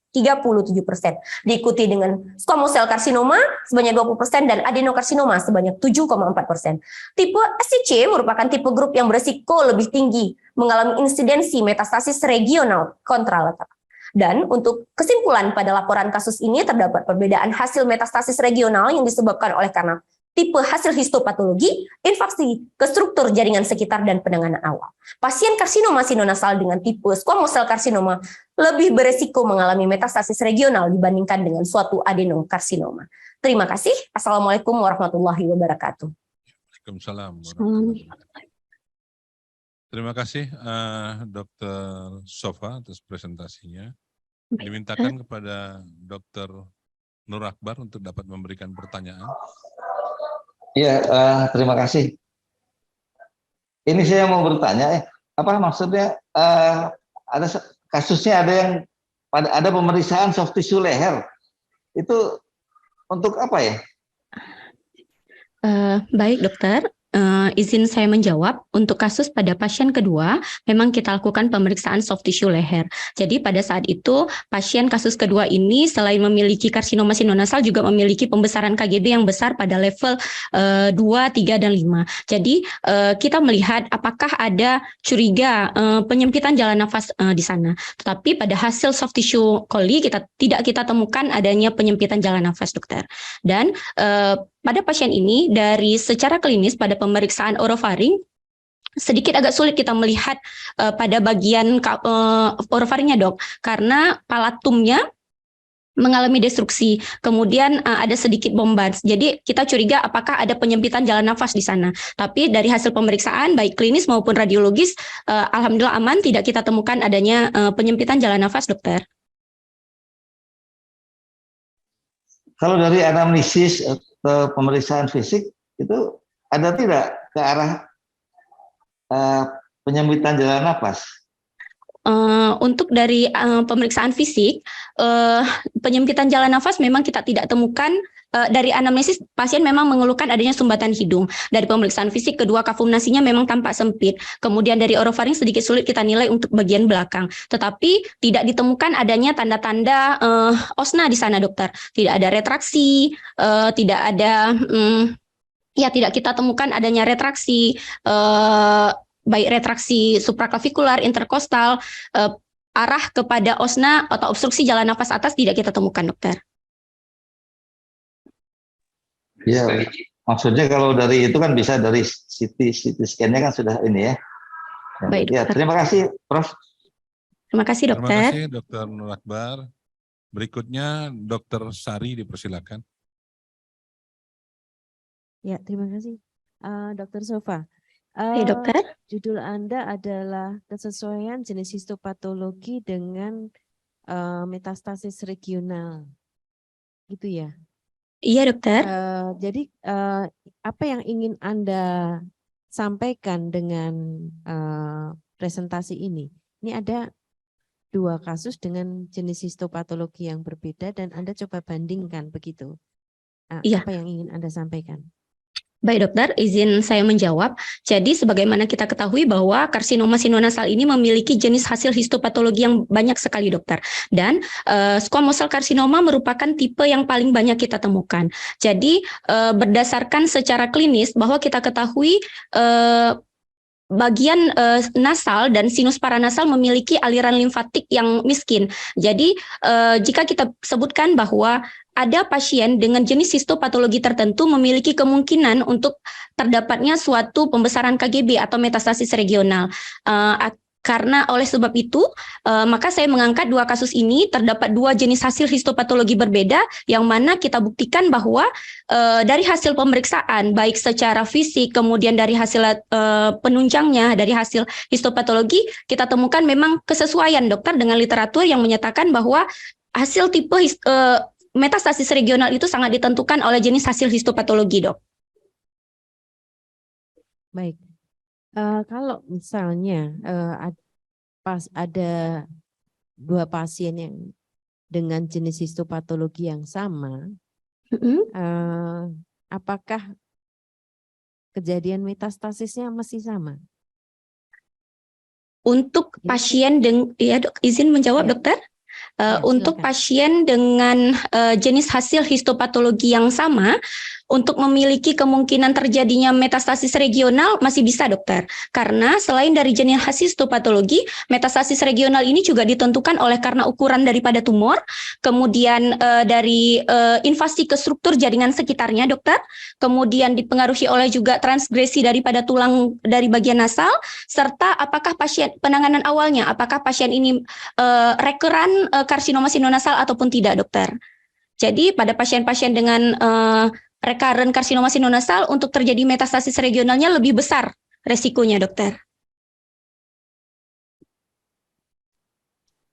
diikuti dengan squamous cell karsinoma sebanyak 20% dan adenokarsinoma sebanyak 7,4%. Tipe SCC merupakan tipe grup yang beresiko lebih tinggi mengalami insidensi metastasis regional kontralateral. Dan untuk kesimpulan pada laporan kasus ini terdapat perbedaan hasil metastasis regional yang disebabkan oleh karena tipe hasil histopatologi, invasi ke struktur jaringan sekitar, dan penanganan awal. Pasien karsinoma sinonasal dengan tipe squamous cell karsinoma lebih beresiko mengalami metastasis regional dibandingkan dengan suatu adenokarsinoma. Terima kasih. Assalamualaikum warahmatullahi wabarakatuh. Waalaikumsalam warahmatullahi wabarakatuh. Terima kasih Dr. Sofa atas presentasinya. Dimintakan kepada Dr. Nur Akbar untuk dapat memberikan pertanyaan. Iya, terima kasih. Ini saya mau bertanya, apa maksudnya ada kasusnya ada pemeriksaan soft tissue leher, itu untuk apa ya? Baik dokter, izin saya menjawab. Untuk kasus pada pasien kedua, memang kita lakukan pemeriksaan soft tissue leher. Jadi pada saat itu, pasien kasus kedua ini selain memiliki karsinoma sinonasal juga memiliki pembesaran KGB yang besar pada level 2, 3, dan 5. Jadi kita melihat apakah ada curiga penyempitan jalan nafas di sana. Tetapi pada hasil soft tissue coli tidak kita temukan adanya penyempitan jalan nafas, dokter. Dan pada pasien ini dari secara klinis pada pemeriksaan orofaring sedikit agak sulit kita melihat pada bagian orofaringnya, dok, karena palatumnya mengalami destruksi, kemudian ada sedikit bombard. Jadi kita curiga apakah ada penyempitan jalan nafas di sana. Tapi dari hasil pemeriksaan baik klinis maupun radiologis, alhamdulillah aman, tidak kita temukan adanya penyempitan jalan nafas, dokter. Kalau dari anamnesis atau pemeriksaan fisik itu ada tidak ke arah penyempitan jalan nafas? Untuk dari pemeriksaan fisik, penyempitan jalan nafas memang kita tidak temukan. Dari anamnesis pasien memang mengeluhkan adanya sumbatan hidung. Dari pemeriksaan fisik kedua kafum nasinya memang tampak sempit. Kemudian dari orofaring sedikit sulit kita nilai untuk bagian belakang. Tetapi tidak ditemukan adanya tanda-tanda osna di sana, dokter. Tidak ada retraksi, tidak ada tidak kita temukan adanya retraksi, baik retraksi supraklavikular, interkostal, arah kepada osna atau obstruksi jalan nafas atas tidak kita temukan, dokter. Ya, maksudnya kalau dari itu kan bisa dari CT scan-nya kan sudah ini ya. Baik, ya, terima kasih, Prof. Terima kasih, dokter. Terima kasih, Dr. Nur Akbar. Berikutnya, Dr. Sari, dipersilakan. Ya, terima kasih. Dr. Sofa. Dokter. Judul Anda adalah kesesuaian jenis histopatologi dengan metastasis regional. Gitu ya? Iya, dokter. Jadi apa yang ingin Anda sampaikan dengan presentasi ini? Ini ada 2 kasus dengan jenis histopatologi yang berbeda dan Anda coba bandingkan begitu. Iya. Apa yang ingin Anda sampaikan? Baik, dokter, izin saya menjawab. Jadi sebagaimana kita ketahui bahwa karsinoma sinonasal ini memiliki jenis hasil histopatologi yang banyak sekali, dokter. Dan squamous cell karsinoma merupakan tipe yang paling banyak kita temukan. Jadi berdasarkan secara klinis bahwa kita ketahui bagian nasal dan sinus paranasal memiliki aliran limfatik yang miskin. Jadi jika kita sebutkan bahwa ada pasien dengan jenis histopatologi tertentu memiliki kemungkinan untuk terdapatnya suatu pembesaran KGB atau metastasis regional. Karena oleh sebab itu, maka saya mengangkat 2 kasus ini, terdapat 2 jenis hasil histopatologi berbeda, yang mana kita buktikan bahwa dari hasil pemeriksaan, baik secara fisik, kemudian dari hasil penunjangnya, dari hasil histopatologi, kita temukan memang kesesuaian, dokter, dengan literatur yang menyatakan bahwa hasil tipe metastasis regional itu sangat ditentukan oleh jenis hasil histopatologi, dok. Baik. Kalau misalnya ada 2 pasien yang dengan jenis histopatologi yang sama, apakah kejadian metastasisnya masih sama? Untuk pasien ya dok, izin menjawab Ya. dokter. Ya, Untuk silakan. pasien dengan jenis hasil histopatologi yang sama, untuk memiliki kemungkinan terjadinya metastasis regional masih bisa dokter. Karena selain dari jenis hasil histopatologi, metastasis regional ini juga ditentukan oleh karena ukuran daripada tumor, kemudian dari invasi ke struktur jaringan sekitarnya dokter, kemudian dipengaruhi oleh juga transgresi daripada tulang dari bagian nasal, serta apakah pasien penanganan awalnya, apakah pasien ini rekuran karsinoma sinonasal ataupun tidak dokter. Jadi pada pasien-pasien dengan recurrent karsinoma sinonasal untuk terjadi metastasis regionalnya lebih besar resikonya dokter.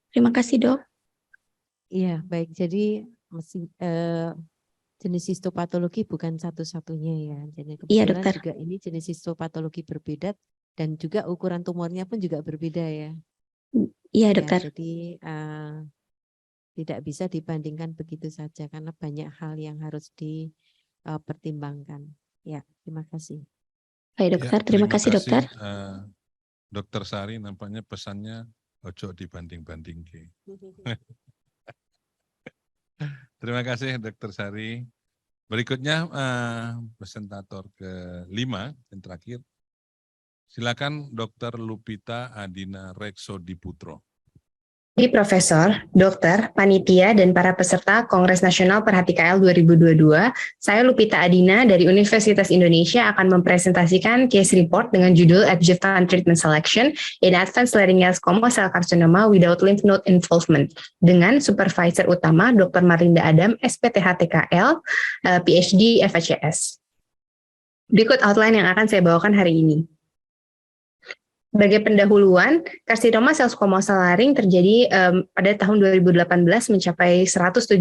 Terima kasih dok. Iya, baik. Jadi jenis histopatologi bukan satu-satunya ya. Jadi Iya, kebetulan dokter. juga ini jenis histopatologi berbeda dan juga ukuran tumornya pun juga berbeda ya. Iya Ya, dokter. jadi tidak bisa dibandingkan begitu saja karena banyak hal yang harus dipertimbangkan. Ya, terima kasih. Baik dokter, terima kasih dokter. Dokter Sari nampaknya pesannya ojo dibanding-banding. Terima kasih Dokter Sari. Berikutnya presentator ke-5 yang terakhir. Silakan Dokter Lupita Adina Reksodiputro. Profesor, dokter, panitia, dan para peserta Kongres Nasional Per-HTKL 2022, saya Lupita Adina dari Universitas Indonesia akan mempresentasikan case report dengan judul Adjuvant Treatment Selection in Advanced Laryngoscoma Cell Carcinoma Without Lymph Node Involvement dengan supervisor utama Dr. Marlinda Adam, SPT-HTKL, PhD FHCS. Berikut outline yang akan saya bawakan hari ini. Sebagai pendahuluan, karsinoma sel squamosal laring terjadi pada tahun 2018 mencapai 177.000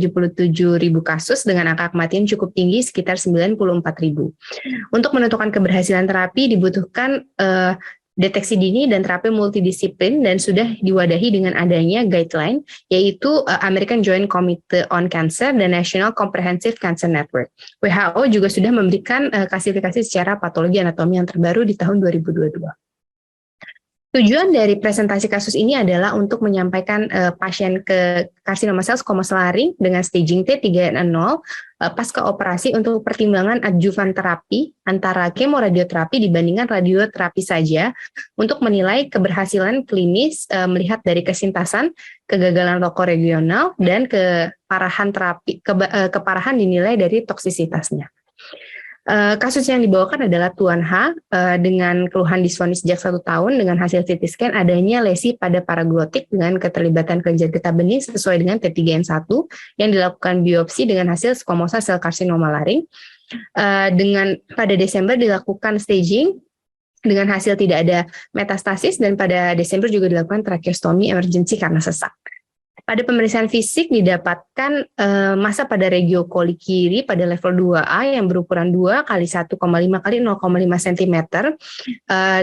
kasus dengan angka kematian cukup tinggi sekitar 94.000. Untuk menentukan keberhasilan terapi dibutuhkan deteksi dini dan terapi multidisiplin dan sudah diwadahi dengan adanya guideline yaitu American Joint Committee on Cancer dan National Comprehensive Cancer Network. WHO juga sudah memberikan klasifikasi secara patologi anatomi yang terbaru di tahun 2022. Tujuan dari presentasi kasus ini adalah untuk menyampaikan pasien ke karsinoma sel squamosal laring dengan staging T3N0 pasca operasi untuk pertimbangan adjuvan terapi antara kemoradioterapi dibandingkan radioterapi saja untuk menilai keberhasilan klinis melihat dari kesintasan, kegagalan lokoregional, dan keparahan terapi keparahan dinilai dari toksisitasnya. Kasus yang dibawakan adalah Tuan H dengan keluhan disfoni sejak 1 tahun dengan hasil CT scan adanya lesi pada paraglotik dengan keterlibatan kelenjar getah benih sesuai dengan T3N1 yang dilakukan biopsi dengan hasil squamosal sel karsinoma laring. Dengan pada Desember dilakukan staging dengan hasil tidak ada metastasis dan pada Desember juga dilakukan tracheostomy emergency karena sesak. Pada pemeriksaan fisik didapatkan massa pada regio koli kiri pada level 2A yang berukuran 2 kali 1,5 kali 0,5 cm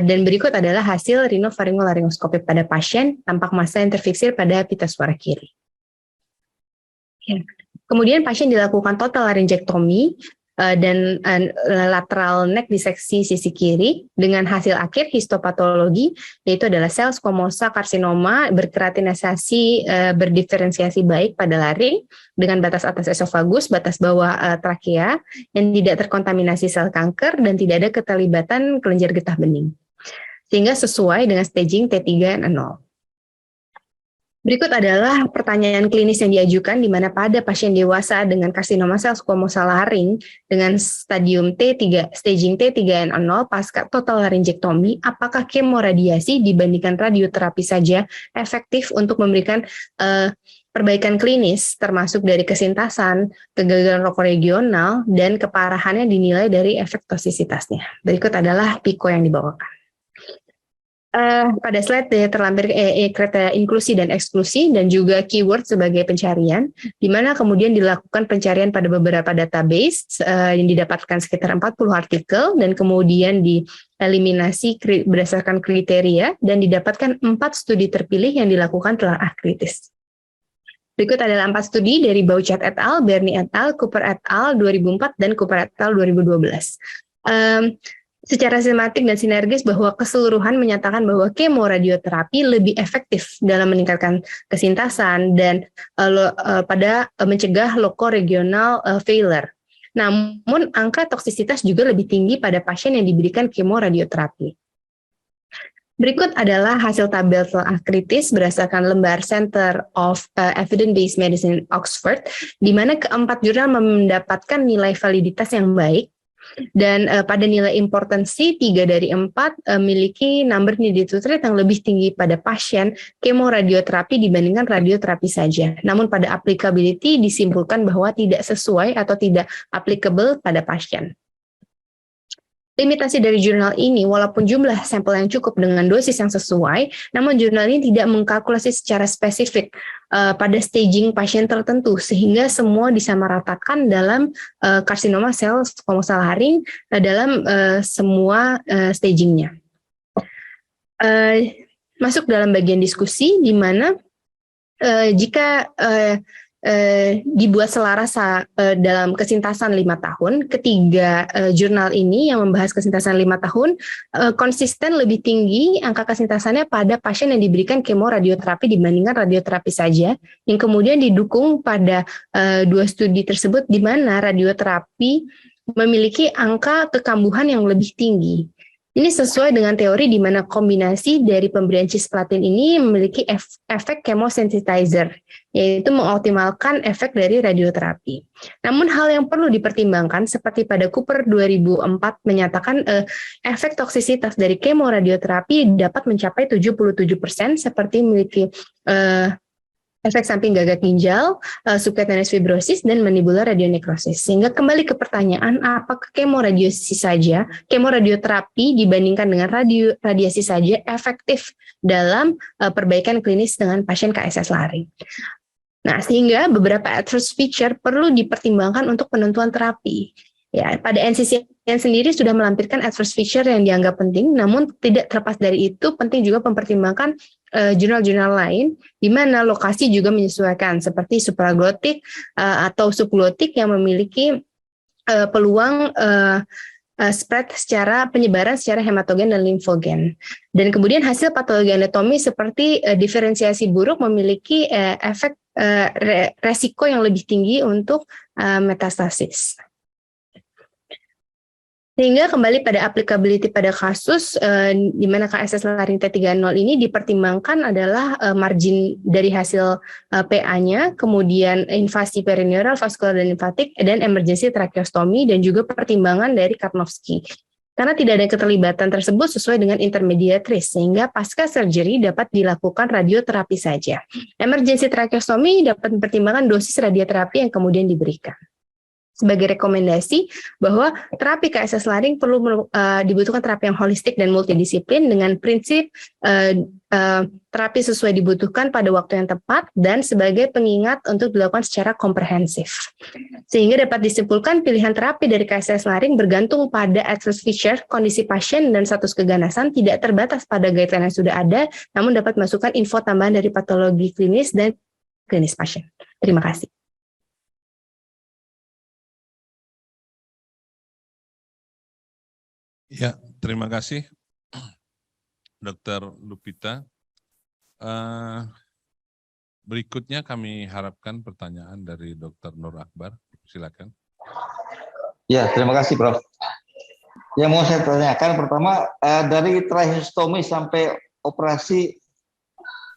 dan berikut adalah hasil rhinopharyngolaryngoscopy pada pasien tampak massa yang terfiksir pada pita suara kiri. Kemudian pasien dilakukan total laryngectomy dan lateral neck diseksi sisi kiri dengan hasil akhir histopatologi yaitu adalah sel squamosal karsinoma berkeratinisasi berdiferensiasi baik pada laring dengan batas atas esofagus, batas bawah trakea yang tidak terkontaminasi sel kanker dan tidak ada keterlibatan kelenjar getah bening sehingga sesuai dengan staging T3N0. Berikut adalah pertanyaan klinis yang diajukan di mana pada pasien dewasa dengan karsinoma sel squamosal laring dengan stadium staging T3N0 pasca total laryngectomy, apakah kemoradiasi dibandingkan radioterapi saja efektif untuk memberikan perbaikan klinis termasuk dari kesintasan, kegagalan lokoregional, dan keparahannya dinilai dari efek toksisitasnya. Berikut adalah PICO yang dibawakan. Pada slide terlampir kriteria inklusi dan eksklusi dan juga keyword sebagai pencarian, di mana kemudian dilakukan pencarian pada beberapa database yang didapatkan sekitar 40 artikel dan kemudian dieliminasi berdasarkan kriteria dan didapatkan 4 studi terpilih yang dilakukan telaah kritis. Berikut adalah 4 studi dari Bouchat et al., Bernie et al., Cooper et al. 2004 dan Cooper et al. 2012. secara sistematik dan sinergis bahwa keseluruhan menyatakan bahwa kemoradioterapi lebih efektif dalam meningkatkan kesintasan dan pada mencegah lokoregional failure. Namun angka toksisitas juga lebih tinggi pada pasien yang diberikan kemoradioterapi. Berikut adalah hasil tabel telah kritis berdasarkan lembar Center of Evidence-Based Medicine Oxford, di mana keempat jurnal mendapatkan nilai validitas yang baik, dan pada nilai importansi 3 dari 4 memiliki number needed to treat yang lebih tinggi pada pasien kemoradioterapi dibandingkan radioterapi saja. Namun pada applicability disimpulkan bahwa tidak sesuai atau tidak applicable pada pasien. Limitasi dari jurnal ini, walaupun jumlah sampel yang cukup dengan dosis yang sesuai, namun jurnal ini tidak mengkalkulasi secara spesifik pada staging pasien tertentu, sehingga semua disamaratakan dalam karsinoma sel squamous cell laring dalam semua stagingnya. Masuk dalam bagian diskusi, di mana jika dibuat selaras dalam kesintasan 5 tahun, ketiga jurnal ini yang membahas kesintasan 5 tahun konsisten lebih tinggi angka kesintasannya pada pasien yang diberikan kemoradioterapi dibandingkan radioterapi saja, yang kemudian didukung pada 2 studi tersebut di mana radioterapi memiliki angka kekambuhan yang lebih tinggi. Ini sesuai dengan teori di mana kombinasi dari pemberian cisplatin ini memiliki efek chemosensitizer, yaitu mengoptimalkan efek dari radioterapi. Namun hal yang perlu dipertimbangkan seperti pada Cooper 2004 menyatakan efek toksisitas dari kemoradioterapi dapat mencapai 77% seperti memiliki efek samping gagak ginjal, subcutaneous fibrosis, dan mandibular radionekrosis. Sehingga kembali ke pertanyaan, apakah kemoradioterapi dibandingkan dengan radiasi saja efektif dalam perbaikan klinis dengan pasien KSS laring? Nah, sehingga beberapa adverse feature perlu dipertimbangkan untuk penentuan terapi. Ya, pada NCCN sendiri sudah melampirkan adverse feature yang dianggap penting, namun tidak terlepas dari itu penting juga mempertimbangkan jurnal-jurnal lain di mana lokasi juga menyesuaikan seperti supraglotik atau subglotik yang memiliki peluang spread secara penyebaran secara hematogen dan limfogen. Dan kemudian hasil patologi anatomi seperti diferensiasi buruk memiliki efek resiko yang lebih tinggi untuk metastasis. Sehingga kembali pada applicability pada kasus di mana KSS laring T30 ini dipertimbangkan adalah margin dari hasil PA-nya, kemudian invasi perineural, vaskular dan limfatik, dan emergency tracheostomy, dan juga pertimbangan dari Karnofsky. Karena tidak ada keterlibatan tersebut sesuai dengan intermediate risk, sehingga pasca surgery dapat dilakukan radioterapi saja. Emergency tracheostomy dapat mempertimbangkan dosis radioterapi yang kemudian diberikan. Sebagai rekomendasi bahwa terapi KSS laring perlu dibutuhkan terapi yang holistik dan multidisiplin dengan prinsip terapi sesuai dibutuhkan pada waktu yang tepat dan sebagai pengingat untuk dilakukan secara komprehensif. Sehingga dapat disimpulkan pilihan terapi dari KSS laring bergantung pada adverse feature, kondisi pasien, dan status keganasan, tidak terbatas pada guideline yang sudah ada, namun dapat masukkan info tambahan dari patologi klinis dan klinis pasien. Terima kasih. Ya, terima kasih, Dr. Lupita. Berikutnya kami harapkan pertanyaan dari Dr. Nur Akbar. Silakan. Ya, terima kasih, Prof. Yang mau saya tanyakan pertama, dari tracheostomy sampai operasi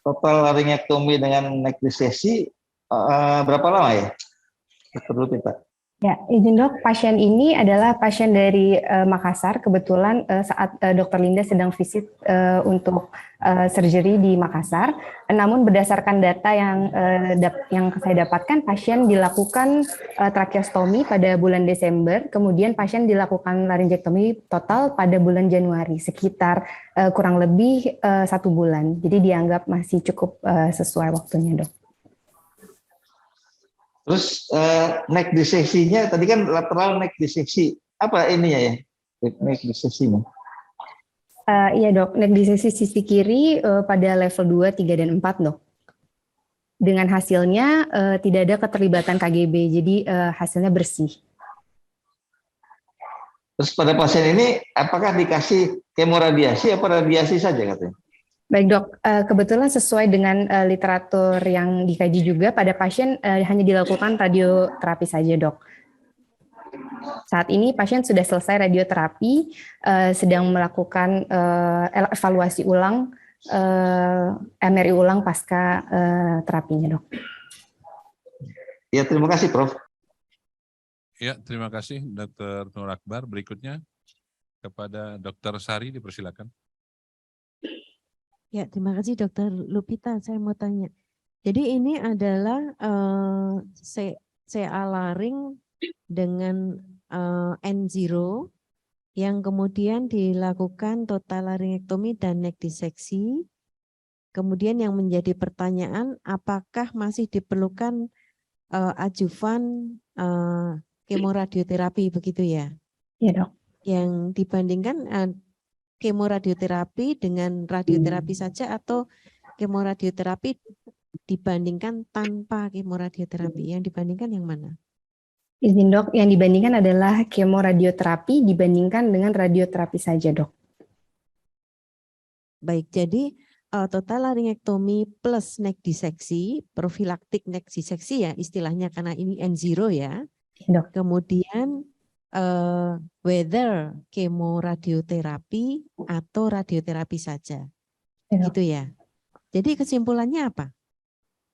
total laringektomi dengan neck dissection, berapa lama ya, Dr. Lupita? Ya, izin dok, pasien ini adalah pasien dari Makassar. Kebetulan saat Dr. Linda sedang visit untuk surgery di Makassar. Namun berdasarkan data yang saya dapatkan, pasien dilakukan tracheostomy pada bulan Desember, kemudian pasien dilakukan laringektomi total pada bulan Januari, sekitar kurang lebih 1 bulan. Jadi dianggap masih cukup sesuai waktunya, dok. Terus neck dissection-nya tadi kan lateral neck dissection. Apa ininya ya? Neck dissection-nya. Iya dok, neck dissection sisi kiri pada level 2, 3, dan 4 dok. Dengan hasilnya tidak ada keterlibatan KGB, jadi hasilnya bersih. Terus pada pasien ini apakah dikasih kemoradiasi apa radiasi saja katanya? Baik dok, kebetulan sesuai dengan literatur yang dikaji juga pada pasien hanya dilakukan radioterapi saja dok. Saat ini pasien sudah selesai radioterapi, sedang melakukan evaluasi ulang, MRI ulang pasca terapinya dok. Ya terima kasih Prof. Ya, terima kasih Dr. Nur Akbar. Berikutnya kepada Dr. Sari dipersilakan. Ya, terima kasih Dokter Lupita. Saya mau tanya. Jadi ini adalah CA laring dengan N0 yang kemudian dilakukan total laringektomi dan neck disseksi. Kemudian yang menjadi pertanyaan, apakah masih diperlukan adjuvan kemoradioterapi begitu ya? Iya dok. Yang dibandingkan kemoradioterapi dengan radioterapi saja atau kemoradioterapi dibandingkan tanpa kemoradioterapi? Yang dibandingkan yang mana? Izin dok, yang dibandingkan adalah kemoradioterapi dibandingkan dengan radioterapi saja dok. Baik, jadi total laringektomi plus neck disseksi, profilaktik neck disseksi ya istilahnya karena ini N0 ya. Dok. Kemudian whether kemoradioterapi atau radioterapi saja. Gitu ya. Jadi kesimpulannya apa?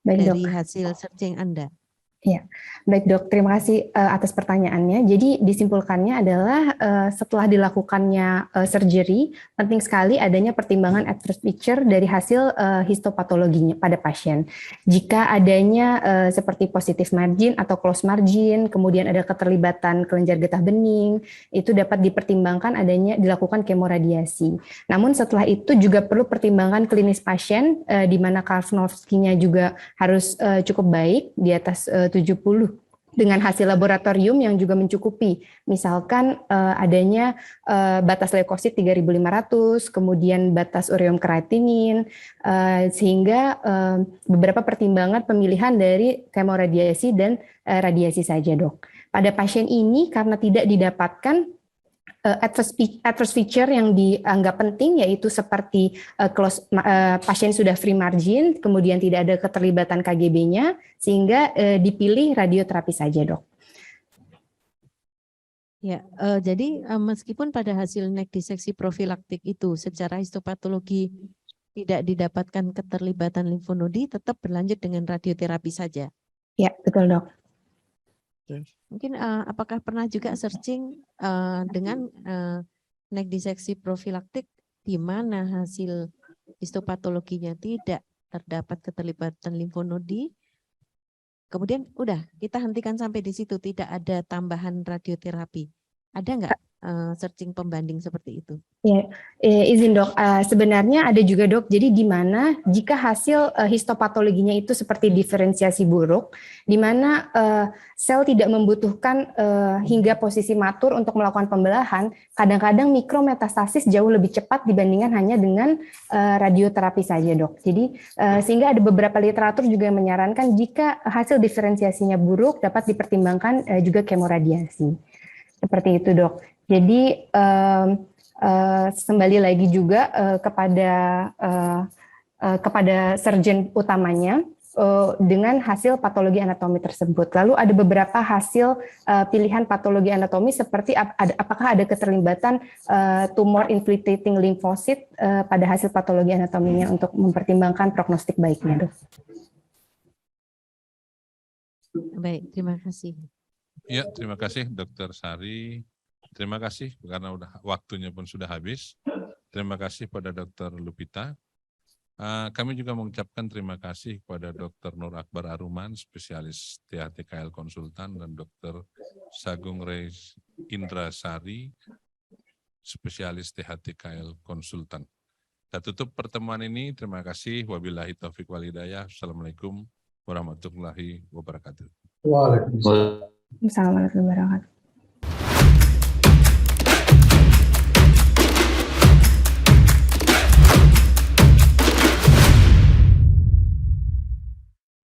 Baik, dari dok. hasil searching Anda? Ya, baik dok, terima kasih atas pertanyaannya. Jadi disimpulkannya adalah setelah dilakukannya surgery, penting sekali adanya pertimbangan adverse feature dari hasil histopatologinya pada pasien. Jika adanya seperti positif margin atau close margin, kemudian ada keterlibatan kelenjar getah bening, itu dapat dipertimbangkan adanya dilakukan kemoradiasi. Namun setelah itu juga perlu pertimbangan klinis pasien, di mana Karnofsky-nya juga harus cukup baik, di atas 70 dengan hasil laboratorium yang juga mencukupi. Misalkan adanya batas leukosit 3.500, kemudian batas ureum kreatinin, sehingga beberapa pertimbangan pemilihan dari kemoradiasi dan radiasi saja dok. Pada pasien ini karena tidak didapatkan adverse feature yang dianggap penting yaitu seperti pasien sudah free margin, kemudian tidak ada keterlibatan KGB-nya, sehingga dipilih radioterapi saja dok. Ya, jadi meskipun pada hasil neck disseksi profilaktik itu secara histopatologi tidak didapatkan keterlibatan limfonodi, tetap berlanjut dengan radioterapi saja. Ya, betul dok. Oke. Mungkin apakah pernah juga searching dengan neck disseksi profilaktik di mana hasil histopatologinya tidak terdapat keterlibatan limfonodi, kemudian udah kita hentikan sampai di situ, tidak ada tambahan radioterapi. Ada nggak searching pembanding seperti itu? Ya, izin dok, sebenarnya ada juga dok, jadi di mana jika hasil histopatologinya itu seperti diferensiasi buruk, di mana sel tidak membutuhkan hingga posisi matur untuk melakukan pembelahan, kadang-kadang mikrometastasis jauh lebih cepat dibandingkan hanya dengan radioterapi saja dok. Jadi sehingga ada beberapa literatur juga yang menyarankan jika hasil diferensiasinya buruk dapat dipertimbangkan juga kemoradiasi. Seperti itu dok. Jadi kembali lagi juga kepada surgeon utamanya dengan hasil patologi anatomi tersebut. Lalu ada beberapa hasil pilihan patologi anatomi seperti apakah ada keterlibatan tumor infiltrating limfosit pada hasil patologi anatominya untuk mempertimbangkan prognostik baiknya, dok. Baik, terima kasih. Ya, terima kasih Dr. Sari. Terima kasih karena waktunya pun sudah habis. Terima kasih pada Dr. Lupita. Kami juga mengucapkan terima kasih kepada Dr. Nur Akbar Aruman, spesialis THTKL konsultan, dan Dr. Sagung Reis Indrasari, spesialis THTKL konsultan. Kita tutup pertemuan ini. Terima kasih. Wabillahi taufiq wal hidayah. Assalamualaikum warahmatullahi wabarakatuh. Waalaikumsalam. Assalamualaikum warahmatullahi wabarakatuh.